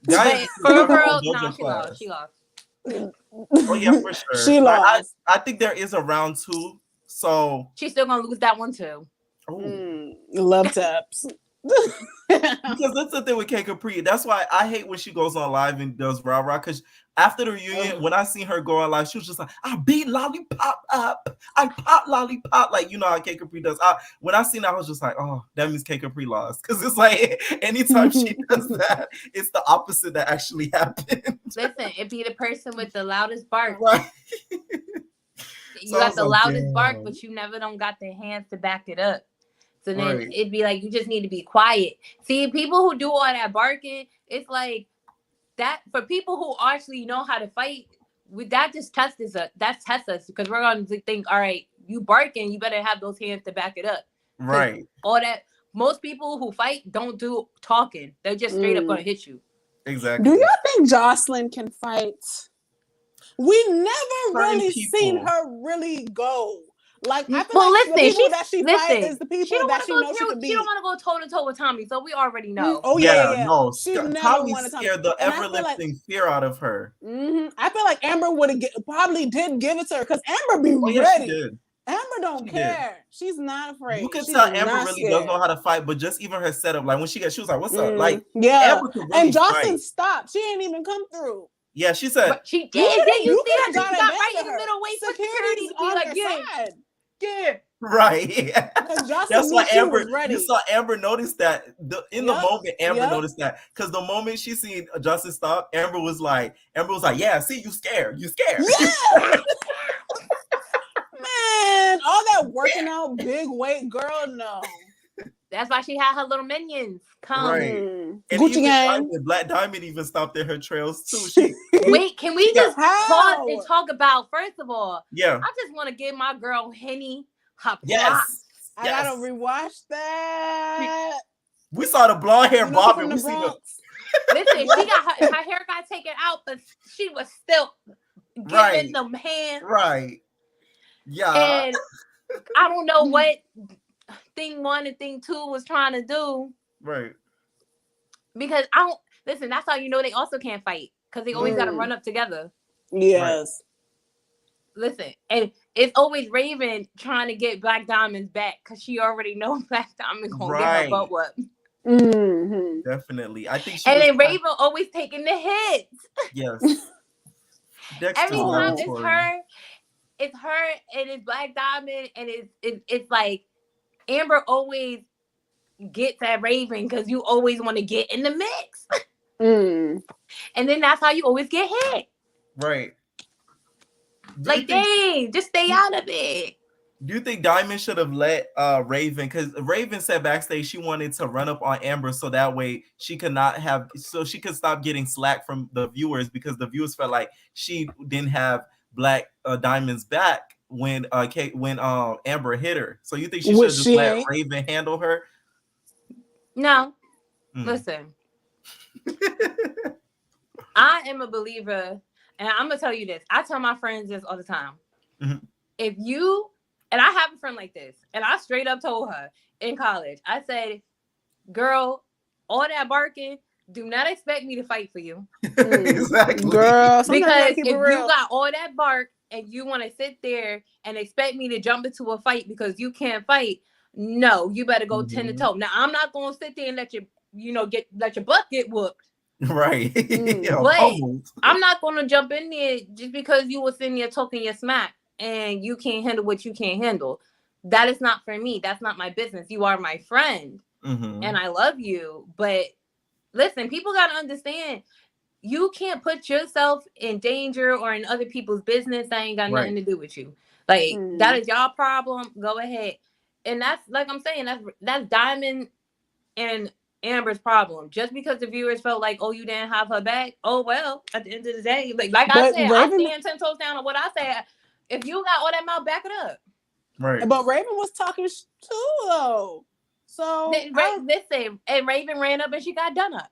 But for real, nah, she lost. Oh yeah, for sure. She lost. I think there is a round 2, so she's still gonna lose that one too. Love taps. Because that's the thing with K Capri. That's why I hate when she goes on live and does rah rah. Because after the reunion, when I seen her go on live, she was just like, "I beat Lollipop up. I pop Lollipop." Like, you know how K Capri does. When I seen that, I was just like, "Oh, that means K Capri lost." Because it's like anytime she does that, it's the opposite that actually happened. Listen, it be the person with the loudest bark. Right. You got the loudest bark, but you never don't got the hands to back it up. So then it'd be like, you just need to be quiet. See, people who do all that barking, it's like that for people who actually know how to fight, that just tests us. That tests us because we're going to think, all right, you barking, you better have those hands to back it up. Right. All that. Most people who fight don't do talking. They're just straight up going to hit you. Exactly. Do y'all think Joseline can fight? We never really seen her really go. Like, I feel like the people that she fight is the people that she knows she can beat. She don't want to go toe to toe with Tommy, so we already know. Oh yeah. No, she's never Tommy wanted scared the ever-lifting fear out of her. I feel like Amber probably did give it to her because Amber be ready. Amber don't care. She's not afraid. You can tell Amber really does know how to fight, but just even her setup, like when she was like, "What's up?" Like, Amber can really and Jocelyn stopped. She ain't even come through. Yeah, she said but she did. You see that? She got right in the her. middle, wait for Security's on like, her side. Yeah. Right. That's why Amber. You saw Amber notice that in the moment. Amber noticed that because the moment she seen Justin stop, Amber was like, "Yeah, see, you scared. You scared." Yeah. Man, all that working out, big weight girl, no. That's why she had her little minions come. Right. And Gucci gang. Black Diamond even stopped at her trails too. Wait, can we just pause and talk about, first of all, yeah, I just want to give my girl Henny her props. I gotta rewatch that. We saw the blonde hair bobbing. Listen, she got her hair got taken out, but she was still giving them hands. Right. Yeah. And I don't know what thing 1 and thing 2 was trying to do. Right. Because I don't listen, that's how you know they also can't fight. Because they always gotta run up together. Yes. Right. Listen, and it's always Raven trying to get Black Diamond's back because she already knows Black Diamond gonna get her butt whooped. Definitely. I think and then Raven always taking the hits. Yes. Every time it's her and it's Black Diamond and it's like Amber always gets at Raven because you always want to get in the mix. And then that's how you always get hit. Right. Like, dang, just stay out of it. Do you think Diamond should have let Raven? Because Raven said backstage she wanted to run up on Amber so that way she could stop getting slack from the viewers because the viewers felt like she didn't have Black Diamond's back when Amber hit her. So you think she should just let Raven handle her? No. Listen. I am a believer, and I'm gonna tell you this. I tell my friends this all the time. If you and I have a friend like this, and I straight up told her in college, I said, girl, all that barking, do not expect me to fight for you. Exactly. Girl, because if you got all that bark and you want to sit there and expect me to jump into a fight because you can't fight, no, you better go 10 to toe. Now, I'm not going to sit there and let your butt get whooped. Right. But I'm not going to jump in there just because you were sitting there talking your smack and you can't handle what you can't handle. That is not for me. That's not my business. You are my friend and I love you. But listen, people got to understand you can't put yourself in danger or in other people's business that ain't got nothing to do with you. Like that is y'all problem. Go ahead. And that's like I'm saying, that's Diamond and Amber's problem. Just because the viewers felt like, oh, you didn't have her back. Oh well, at the end of the day, like I said, I stand 10 toes down on what I said. If you got all that mouth, back it up. Right. But Raven was talking too, though. So listen, and Raven ran up and she got done up.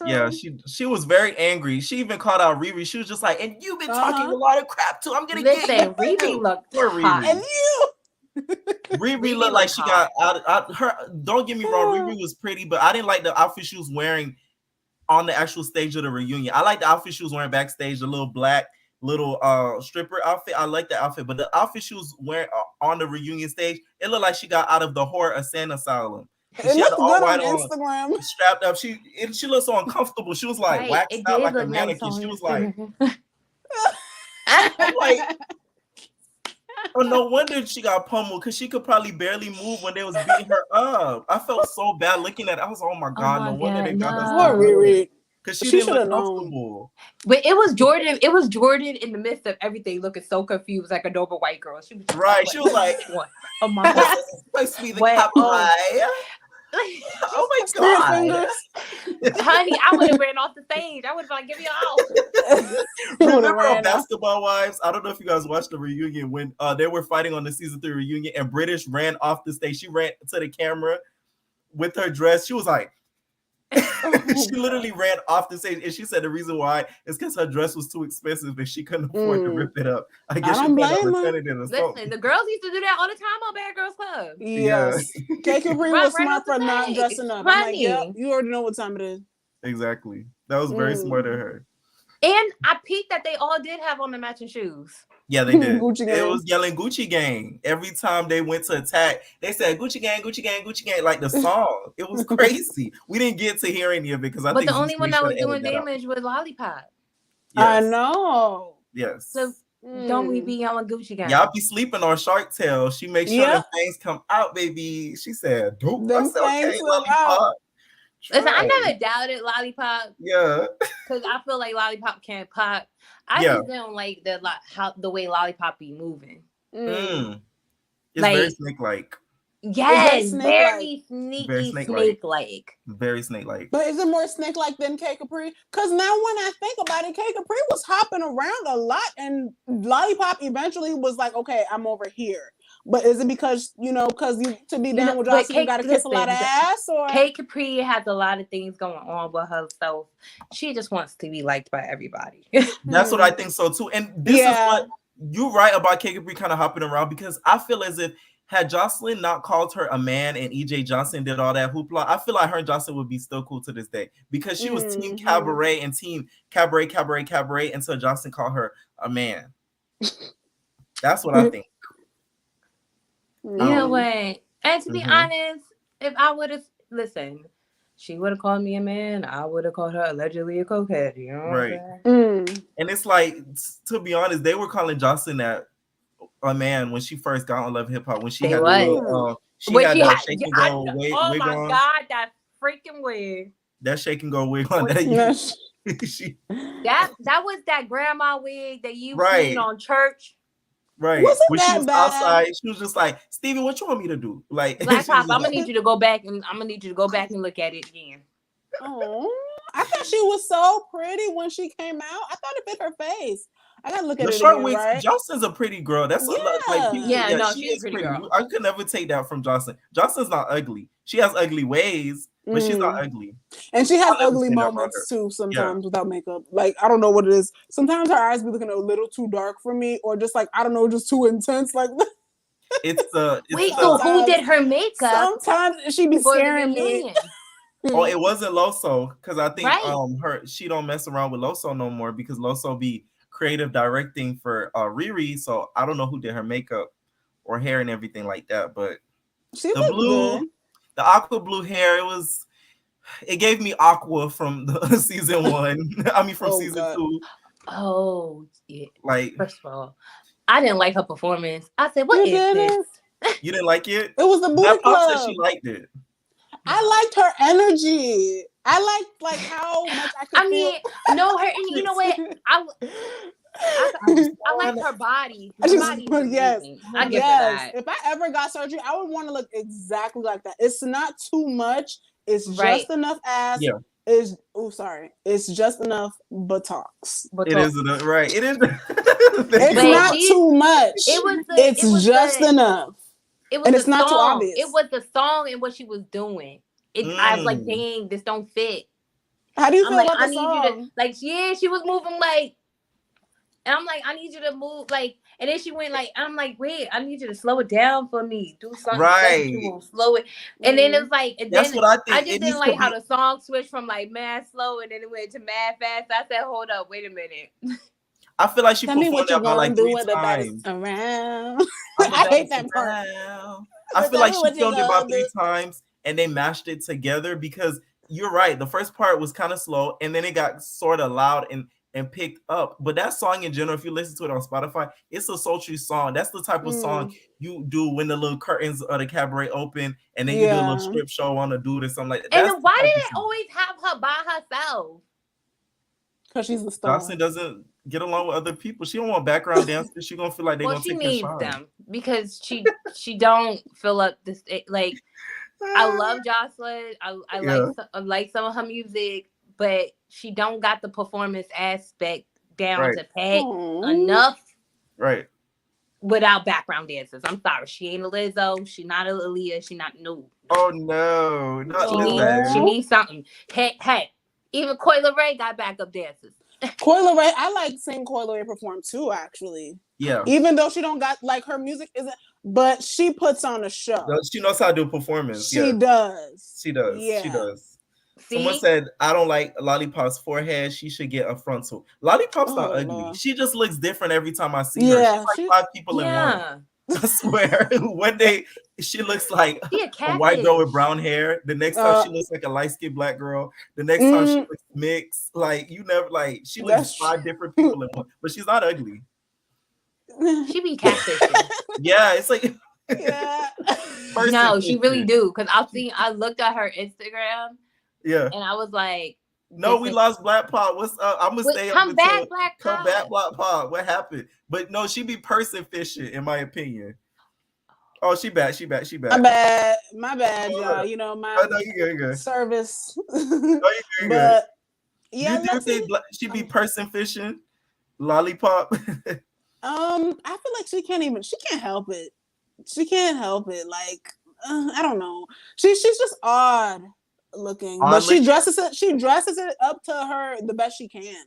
Yeah, she was very angry. She even called out Riri. She was just like, and you've been talking a lot of crap too. I'm gonna get you. Riri looked Riri. And you. Riri looked like she got out her. Don't get me wrong, Riri was pretty, but I didn't like the outfit she was wearing on the actual stage of the reunion. I like the outfit she was wearing backstage, the little black stripper outfit. I like the outfit, but the outfit she was wearing on the reunion stage, it looked like she got out of the horror asylum. Asylum. It looked good on Instagram. Strapped up. She looked so uncomfortable. She was like waxed out like a mannequin. She was like, I'm like, oh, no wonder she got pummeled because she could probably barely move when they was beating her up. I felt so bad looking at it. I was, oh my god, no wonder they got that. Because she didn't look comfortable. But it was Jordan. It was Jordan in the midst of everything, looking so confused, like a normal white girl. She was right. She was like, "Oh my god, this is supposed to be the Cabaret." Oh my god, honey! I would have ran off the stage. I would have like, "Give me out." Remember on Basketball Wives? I don't know if you guys watched the reunion when they were fighting on the season 3 reunion, and British ran off the stage. She ran to the camera with her dress. She was like. She literally ran off the stage, and she said the reason why is because her dress was too expensive and she couldn't afford to rip it up. I guess she couldn't return it in a Listen, the girls used to do that all the time on Bad Girls Club. Yes. K Capri was smart for not dressing up. I'm like, yeah, you already know what time it is. Exactly. That was very smart of her. And I peeked that they all did have on the matching shoes. Yeah, they did. It was yelling Gucci Gang. Every time they went to attack, they said Gucci Gang, Gucci Gang, Gucci Gang, like the song. It was crazy. We didn't get to hear any of it because I think the only one that was doing damage was Lollipop. Yes. I know. Yes. So don't we be yelling Gucci Gang? Y'all be sleeping on Shark Tale. She makes sure the things come out, baby. She said, "Dope." I said, "Okay, Lollipop." Listen, I never doubted Lollipop. Yeah. Because I feel like Lollipop can't pop. I just don't like the way Lollipop be moving. It's very snake-like. Yes, very sneaky snake-like. Very snake-like. But is it more snake-like than K Capri? Because now when I think about it, K Capri was hopping around a lot, and Lollipop eventually was like, okay, I'm over here. But is it because, because you to be down with Joseline, you got to kiss a lot of ass? Or K Capri has a lot of things going on with herself. She just wants to be liked by everybody. That's what I think so too. And this is what you're right about K Capri kind of hopping around, because I feel as if had Joseline not called her a man and EJ Johnson did all that hoopla, I feel like her and Johnson would be still cool to this day, because she was team Cabaret and team Cabaret until Johnson called her a man. That's what I think. You know what? And to be honest, if I would have listened, she would have called me a man. I would have called her allegedly a cokehead. You know what I'm saying? And it's like, to be honest, they were calling Jocelyn that a man when she first got on Love Hip Hop. When she had that shake and go wig on. Oh my god, that freaking wig! That shake and go wig on. That was that grandma wig that you seen on church. Right. Wasn't when she was outside, she was just like, Stevie, what you want me to do? Like, Black Pop, I'm gonna need you to go back and look at it again. Oh, I thought she was so pretty when she came out. I thought it fit her face. I gotta look at it again, right? Jocelyn's a pretty girl. That's she's a pretty girl. I could never take that from Jocelyn. Jocelyn's not ugly. She has ugly ways, but she's not ugly. And she has ugly moments too sometimes without makeup. Like, I don't know what it is. Sometimes her eyes be looking a little too dark for me, or just like, I don't know, just too intense. Like, so who did her makeup? Sometimes she be scaring me. Oh, it wasn't Loso, because I think she don't mess around with Loso no more, because Loso be creative directing for Riri. So I don't know who did her makeup or hair and everything like that, but the aqua blue hair, it gave me Aqua from the season 1. I mean from season 2. Oh yeah. Like, first of all, I didn't like her performance. I said, what is this? You didn't like it? It was the booty club. Pop said she liked it. I liked her energy. I liked how much I could feel. No, her, and you know what? I like her body. Her body's amazing. I give her that. If I ever got surgery, I would want to look exactly like that. It's not too much. It's just enough ass. Yeah. It's just enough buttocks. It is enough, right? It is. It's not too much. It's just enough. And it's not too obvious. It was the song and what she was doing. I was like, dang, this don't fit. How do you feel about the song? You to, like, yeah, she was moving like, and I'm like, I need you to move like, and then she went like, I'm like, wait, I need you to slow it down for me. Do something right. Slow it. And then it was like, and that's what I think. I just didn't like how the song switched from like mad slow and then it went to mad fast. I said, hold up, wait a minute. I feel like she performed that about like 3 times. Around. I hate that part. I feel like she filmed it about 3 times and they mashed it together because you're right. The first part was kind of slow and then it got sort of loud and picked up. But that song in general, if you listen to it on Spotify, it's a sultry song. That's the type of song you do when the little curtains of the cabaret open and then you do a little strip show on a dude or something like that. And then why did it always have her by herself? Because she's the star. Joseline doesn't get along with other people. She don't want background dancers. She gonna feel like they're gonna take her shine. Well, she needs them because she don't fill up this like. I love Joseline. I like some of her music, but she don't got the performance aspect down to pat enough. Right. Without background dancers. I'm sorry. She ain't a Lizzo. She not a Aaliyah. She not no. Oh no. She needs something. Hey. Even Coi Leray got backup dancers. Coi Leray, I like seeing Coi Leray perform too, actually. Yeah. Even though she don't got like her music isn't, but she puts on a show. She knows how to do performance. She does. She does. Yeah. She does. See? Someone said, I don't like Lollipop's forehead. She should get a frontal. Lollipop's not ugly. Lord. She just looks different every time I see her. She's like 5 people in one. I swear. One day she looks like a white girl with brown hair. The next time she looks like a light-skinned black girl. The next time she looks mixed. Like you never like she looks 5 different people in one. But she's not ugly. She be catfishing. Yeah, it's like no, she really do. Because I looked at her Instagram. Yeah. And I was like, no, we lost Black Pop. What's up? I'm gonna stay up. Come back, Black Pop. Come back, Black Pop. What happened? But no, she be person fishing, in my opinion. Oh, she back. My bad, y'all. You know my service. But yeah, you think she be person fishing? Lollipop. I feel like she can't help it. She can't help it. Like I don't know. She's just odd looking, but she dresses it up to her the best she can.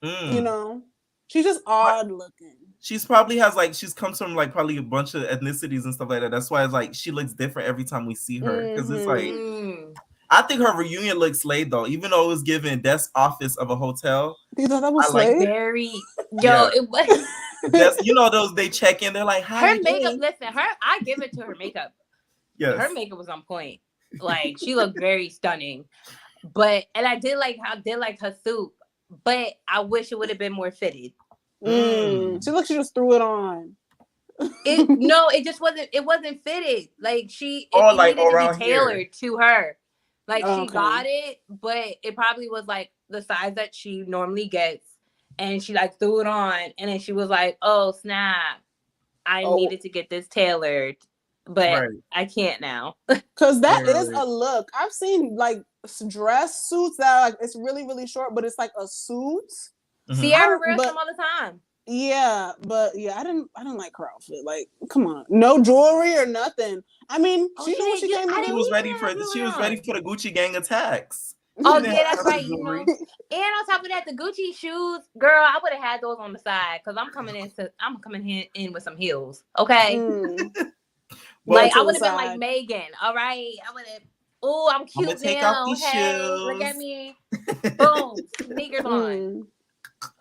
You know, she's just odd looking. She's probably she's comes from like probably a bunch of ethnicities and stuff like that. That's why it's like she looks different every time we see her because it's like I think her reunion looks slayed though, even though it was given desk office of a hotel. You thought that was slayed? It was. That's, you know those they check in. They're like, hi. Her makeup. Listen, I give it to her makeup. Yes, her makeup was on point. Like she looked very stunning, and I did like her suit, but I wish it would have been more fitted. She just threw it on. It just wasn't. It wasn't fitted. Like it needed to be tailored to her. Like she got it, but it probably was like the size that she normally gets, and she like threw it on, and then she was like, "Oh snap! I needed to get this tailored, but I can't now." Because that is a look. I've seen like dress suits that are like it's really really short, but it's like a suit. Sierra wears them all the time. Yeah, but I didn't like her outfit. Like, come on, no jewelry or nothing. I mean, she knew what she came in. She was ready for the Gucci gang attacks. Oh yeah, that's right. You know, and on top of that, the Gucci shoes, girl, I would have had those on the side because I'm coming in with some heels. Okay, like I would have been like Megan. All right, I would have. Oh, I'm cute now. Hey, look at me. Boom, sneakers on.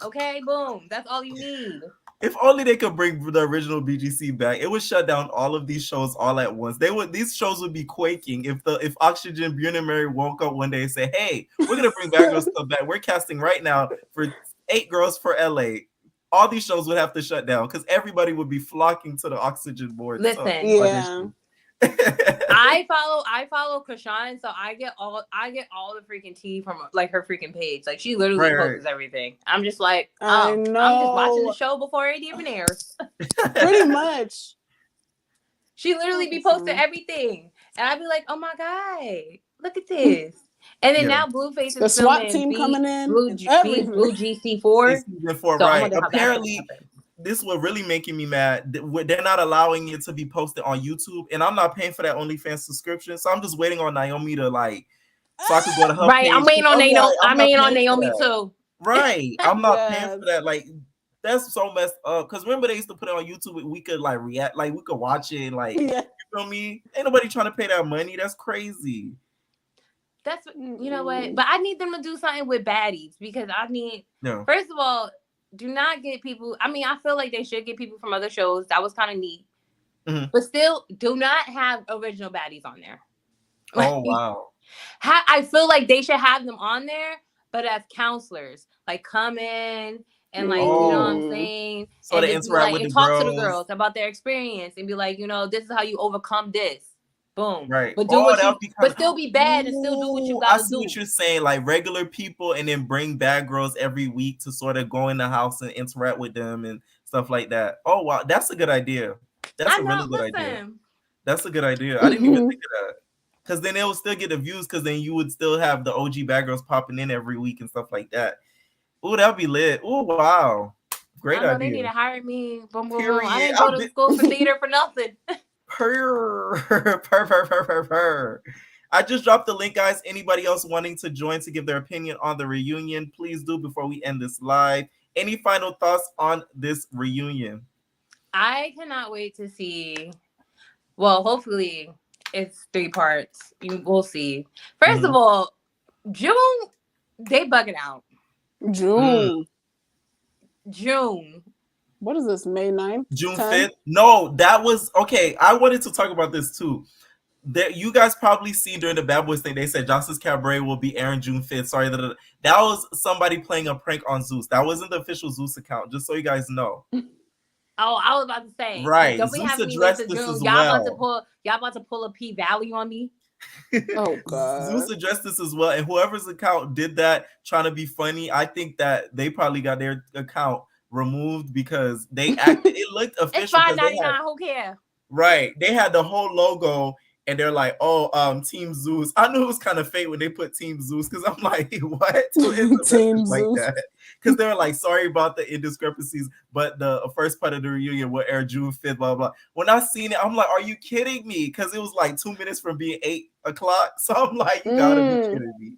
Okay, boom. That's all you need. If only they could bring the original BGC back, it would shut down all of these shows all at once. These shows would be quaking if Oxygen, Bune and Mary woke up one day and said, "Hey, we're gonna bring Bad Girls Club back. We're casting right now for 8 girls for LA." All these shows would have to shut down because everybody would be flocking to the Oxygen board. Listen, I follow Krishan, so I get all the freaking tea from like her freaking page. Like she literally posts everything. I'm just like, I know. I'm just watching the show before it even airs. Pretty much. She literally be posting everything, and I'd be like, "Oh my god, look at this!" And then now Blueface is the SWAT team coming in. Blue GC4. Season 4, so right? Apparently, this was really making me mad. They're not allowing it to be posted on YouTube, and I'm not paying for that OnlyFans subscription. So I'm just waiting on Naomi to like, so I could go to her right. page. I'm waiting on Naomi. I'm waiting on Naomi too. Right. I'm not paying for that. Like, that's so messed up. Because remember they used to put it on YouTube. We could like react, like we could watch it. And, like, you feel me? Ain't nobody trying to pay that money. That's crazy. That's you know what. But I need them to do something with baddies because I need. First of all, do not get people. I mean, I feel like they should get people from other shows. That was kind of neat. But still, do not have original baddies on there. Oh wow. I feel like they should have them on there, but as counselors, like come in and like you know what I'm saying, so and they interact with and the talk girls. to the girls about their experience and be like, you know, this is how you overcome this. Boom. Right. But do but still be bad and still do what you gotta do. I see what you're saying, like regular people, and then bring bad girls every week to sort of go in the house and interact with them and stuff like that. Oh wow, that's a good idea. That's a really good idea. That's a good idea. I didn't even think of that. Because then they will still get the views, because then you would still have the OG bad girls popping in every week and stuff like that. Oh, that'd be lit. Oh, wow. Great idea. They need to hire me. Boom, boom, boom. I didn't go to school for theater for nothing. I just dropped the link, guys. Anybody else wanting to join to give their opinion on the reunion, please do before we end this live. Any final thoughts on this reunion? I cannot wait to see. Well, hopefully it's 3 parts. We'll see. First of all, June, they bugging out. June. What is this, May 9th? June 5th? No, that was, okay, I wanted to talk about this too. That you guys probably see during the Bad Boys thing, they said Johnson's Cabaret will be airing June 5th. Sorry, that was somebody playing a prank on Zeus. That wasn't the official Zeus account, just so you guys know. Oh, I was about to say. Right. Don't we have any addressed this as well. Y'all about to pull a P-value on me? Oh, God. Zeus addressed this as well. And whoever's account did that trying to be funny, I think that they probably got their account removed because they acted, it looked official. It's $5.99, who cares? Right. They had the whole logo and they're like, oh, Team Zeus. I knew it was kind of fake when they put Team Zeus because I'm like, what? Team Zeus. Like that? Because they were like, sorry about the indiscrepancies, but the first part of the reunion will air June 5th, blah, blah. When I seen it, I'm like, are you kidding me? Because it was like 2 minutes from being 8 o'clock. So I'm like, you gotta be kidding me.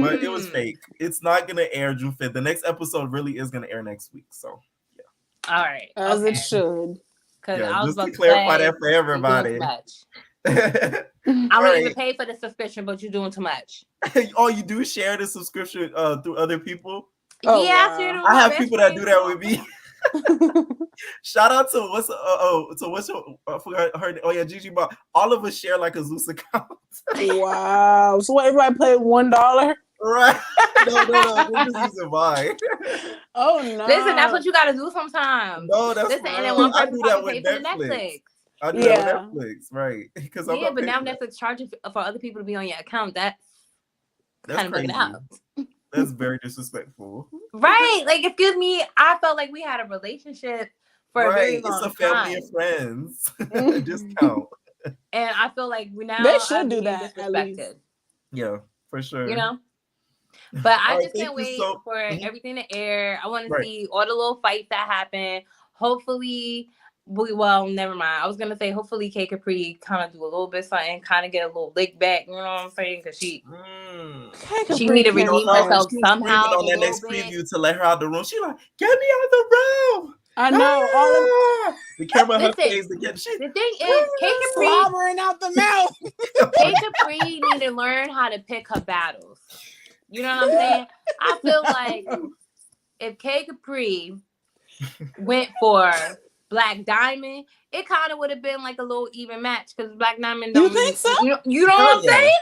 But it was fake. It's not going to air June 5th. The next episode really is going to air next week. So, yeah. All right. As it should. I was just to clarify that for everybody. I don't even pay for the subscription, but you're doing too much. Oh, you do share the subscription through other people? Oh, yeah, I have people that do that with me. Shout out to what's your I forgot her. Oh yeah, Gigi Bob. All of us share like a Zeus account. Wow. So what, everybody paid $1? Right. No. We're just using mine. Oh no. Listen, that's what you gotta do sometimes. No, that's listen, and then one I person do that with Netflix. I do that with Netflix, right? Because but now Netflix charges for other people to be on your account. That's kind of bugging out. That's very disrespectful. Right. Like, excuse me, I felt like we had a relationship for a very long time. It's a family of friends. Discount. And I feel like they should do that at least. Yeah, for sure. You know? But I just can't wait for everything to air. I want to see all the little fights that happen. Hopefully, never mind. I was gonna say hopefully K Capri kind of do a little bit something, kind of get a little lick back. You know what I'm saying? Because she need to redeem herself somehow. On that next preview to let her out the room, she like, get me out the room. I know. The camera, her face. The thing is, K Capri slobbering out the mouth. K Capri need to learn how to pick her battles. You know what I'm saying? I feel like if K Capri went for Black Diamond, it kind of would have been like a little even match because Black Diamond. You think so? You know what I'm saying?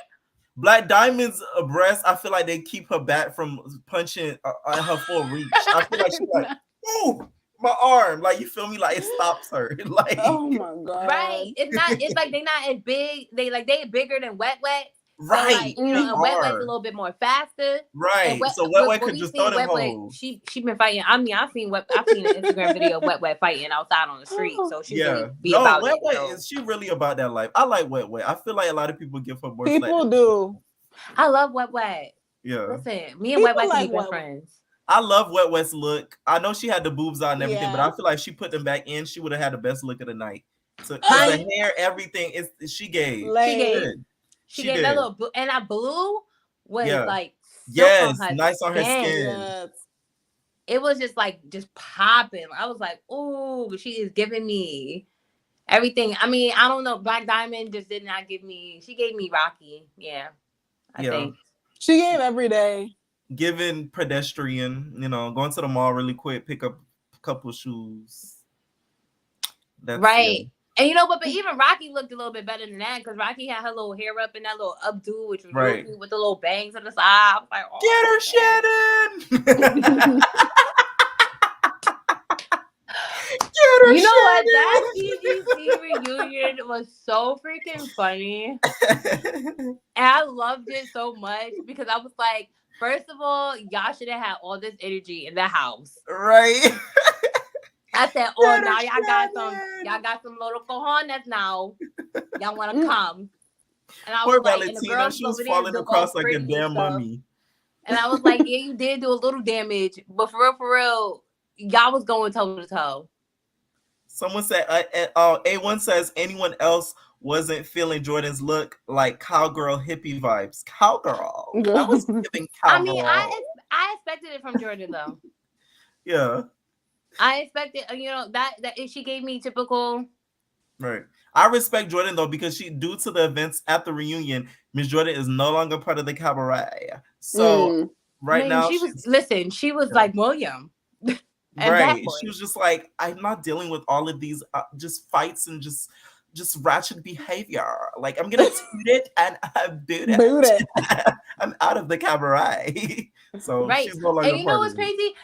Black Diamond's breast, I feel like they keep her back from punching at her full reach. I feel like she's like, ooh, my arm. Like, you feel me? Like, it stops her. Like, oh my god. Right. It's like they not as big. They bigger than Wet Wet. right. So like, you know, and Wet Wet's a little bit more faster. Right. So Wet Wet could just throw them hoes. She been fighting. I mean, I've seen an Instagram video of Wet Wet fighting outside on the street. So she really be about Wet it. Wet So. is she really about that life? I like Wet Wet. I feel like a lot of people give her more. People do. I love Wet Wet. Yeah. Listen, me and Wet Wet can be best friends. I love Wet Wet's look. I know she had the boobs on and everything, but I feel like she put them back in. She would have had the best look of the night. So the hair, everything she gave. She gave that little blue, and that blue was like nice on her skin. Yes. It was just popping. I was like, "Ooh, she is giving me everything." I mean, I don't know. Black Diamond just did not give me. She gave me Rocky. Yeah, I think she gave every day. Giving pedestrian, going to the mall really quick, pick up a couple of shoes. That's right. Yeah. And you know what? But even Rocky looked a little bit better than that because Rocky had her little hair up in that little updo, which was real cute with the little bangs on the side. I was like, get her, Shannon. You know what? That TGC reunion was so freaking funny. And I loved it so much because I was like, first of all, y'all should have had all this energy in the house. Right. I said, oh, now y'all got some little cojones now. Y'all want to come. And I was Poor like, Valentina, and the girls she was over there falling across like a damn mummy. And I was like, yeah, you did do a little damage. But for real, y'all was going toe to toe. Someone said, A1 says, anyone else wasn't feeling Jordan's look like cowgirl hippie vibes. Cowgirl. That was giving cowgirl. I mean, I expected it from Jordan, though. Yeah. I expected, that if she gave me typical. Right. I respect Jordan, though, because due to the events at the reunion, Miss Jordan is no longer part of the cabaret. So now she was like William. Right. She was just like, I'm not dealing with all of these just fights and just ratchet behavior. Like, I'm gonna toot it and boot it. I'm out of the cabaret. So she's no longer. And you know what's crazy?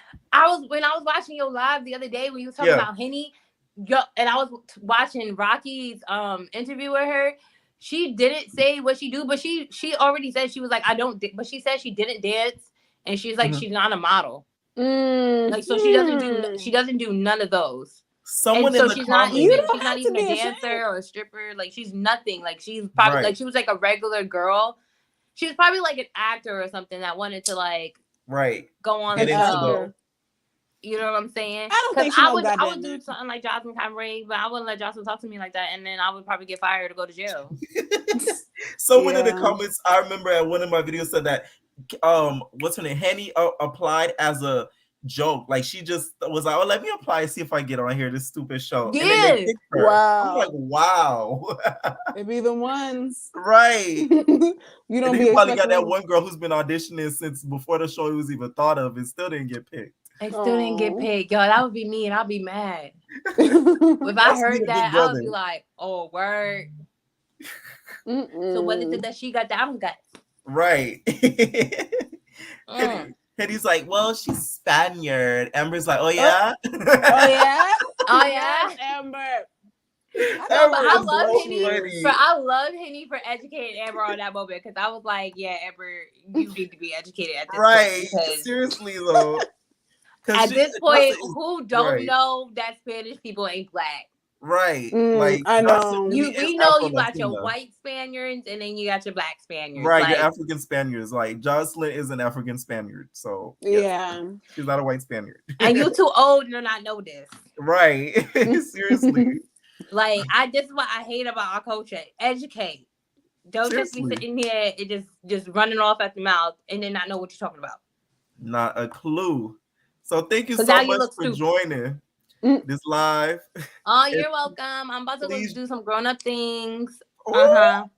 When I was watching your live the other day when you were talking about Henny, and I was watching Rocky's interview with her. She didn't say what she do, but she already said she was like, I don't. But she said she didn't dance, and she's like, she's not a model. Like, so she doesn't do none of those. Someone and in so the she's comments, not even a dancer or a stripper. Like, she's nothing. Like, she's probably like she was like a regular girl. She was probably like an actor or something that wanted to like go on the show. You know what I'm saying? I don't think I would do something like Joseline Cabaret, but I wouldn't let Joseline talk to me like that, and then I would probably get fired or go to jail. Someone in the comments, I remember at one of my videos said that what's her name? Henny applied as a joke. Like, she just was like, oh, let me apply and see if I get on here, this stupid show. Yeah. Wow. I'm like, wow. It be the ones. Right. You don't be probably got that one girl who's been auditioning since before the show was even thought of and still didn't get picked. I still didn't get picked. Yo, that would be me and I'll be mad. If I heard that, I would be like, oh, word. So what is it that she got that I don't got? Right. And he's like, well, she's Spaniard. Amber's like, oh yeah? Oh yeah? Oh yeah? Amber. I love Henny for educating Amber on that moment because I was like, yeah, Amber, you need to be educated at this point. Seriously though. At this point, who don't know that Spanish people ain't black? Right. Like, I know. We know you got your white Spaniards and then you got your black Spaniards. Right, like, your African Spaniards. Like, Joseline is an African Spaniard. So she's not a white Spaniard. And you too old to not know this. Right. Seriously. Like, this is what I hate about our culture. Educate. Don't just be sitting here and just running off at the mouth and then not know what you're talking about. Not a clue. So thank you so much for joining this live. Oh, you're welcome. I'm about to go do some grown-up things. You're gonna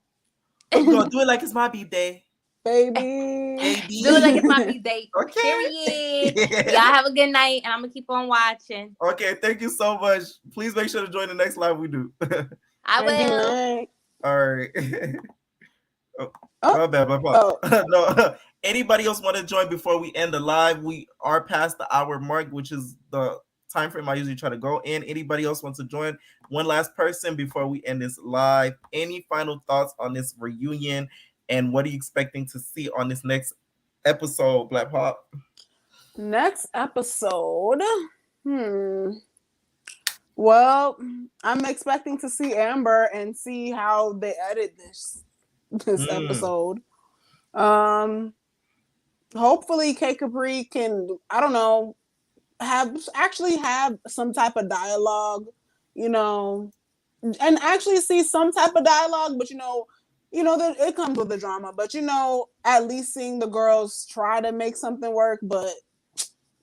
do it like it's my birthday. Baby. Do it like it's my birthday. Okay. Period. Y'all have a good night, and I'm gonna keep on watching. Okay, thank you so much. Please make sure to join the next live we do. I will. All right. My bad, my fault. No. Anybody else want to join before we end the live? We are past the hour mark, which is the time frame I usually try to go in. Anybody else wants to join? One last person before we end this live. Any final thoughts on this reunion, and what are you expecting to see on this next episode, Black Pop? Next episode. Well, I'm expecting to see Amber and see how they edit this episode. Hopefully K Capri can, I don't know, have some type of dialogue, you know, and actually see some type of dialogue, but you know that it comes with the drama, but you know, at least seeing the girls try to make something work, but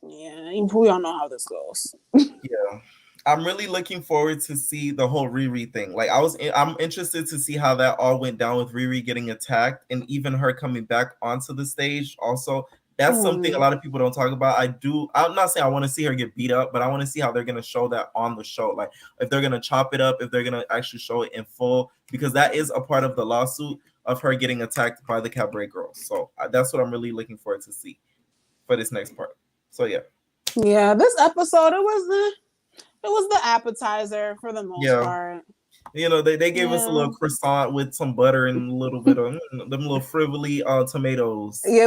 yeah, we all know how this goes. Yeah. I'm really looking forward to see the whole Riri thing. Like I'm interested to see how that all went down with Riri getting attacked and even her coming back onto the stage. Also, that's something a lot of people don't talk about. I'm not saying I want to see her get beat up, but I want to see how they're going to show that on the show. Like if they're going to chop it up, if they're going to actually show it in full, because that is a part of the lawsuit of her getting attacked by the Cabaret girls. So that's what I'm really looking forward to see for this next part. So yeah. Yeah, this episode, it was the appetizer for the most part. You know, they gave us a little croissant with some butter and a little bit of them little frivolly tomatoes. Yeah,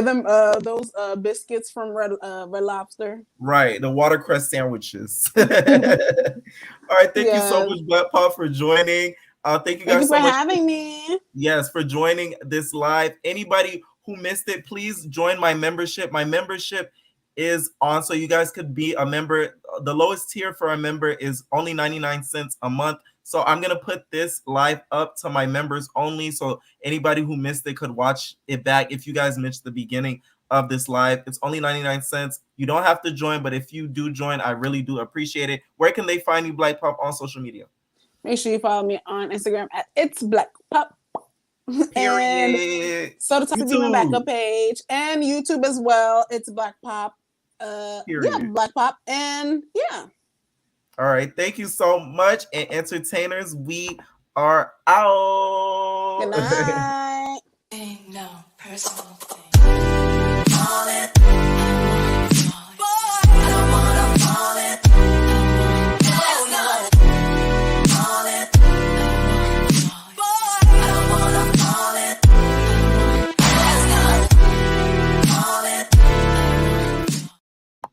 those biscuits from Red Lobster. Right, the watercress sandwiches. All right, thank you so much, Black Pop, for joining. Thank you guys so much for having me. Yes, for joining this live. Anybody who missed it, please join my membership. My membership is on, so you guys could be a member. The lowest tier for a member is only 99 cents a month. So I'm gonna put this live up to my members only, so anybody who missed it could watch it back. If you guys missed the beginning of this live, it's only 99 cents. You don't have to join, but if you do join, I really do appreciate it. Where can they find you, Black Pop, on social media? Make sure you follow me on Instagram at It's Black Pop. Period. And so to be my backup page, and YouTube as well. It's Black Pop. Black Pop, and yeah. All right, thank you so much, and entertainers, we are out. Good night. Ain't no personal thing.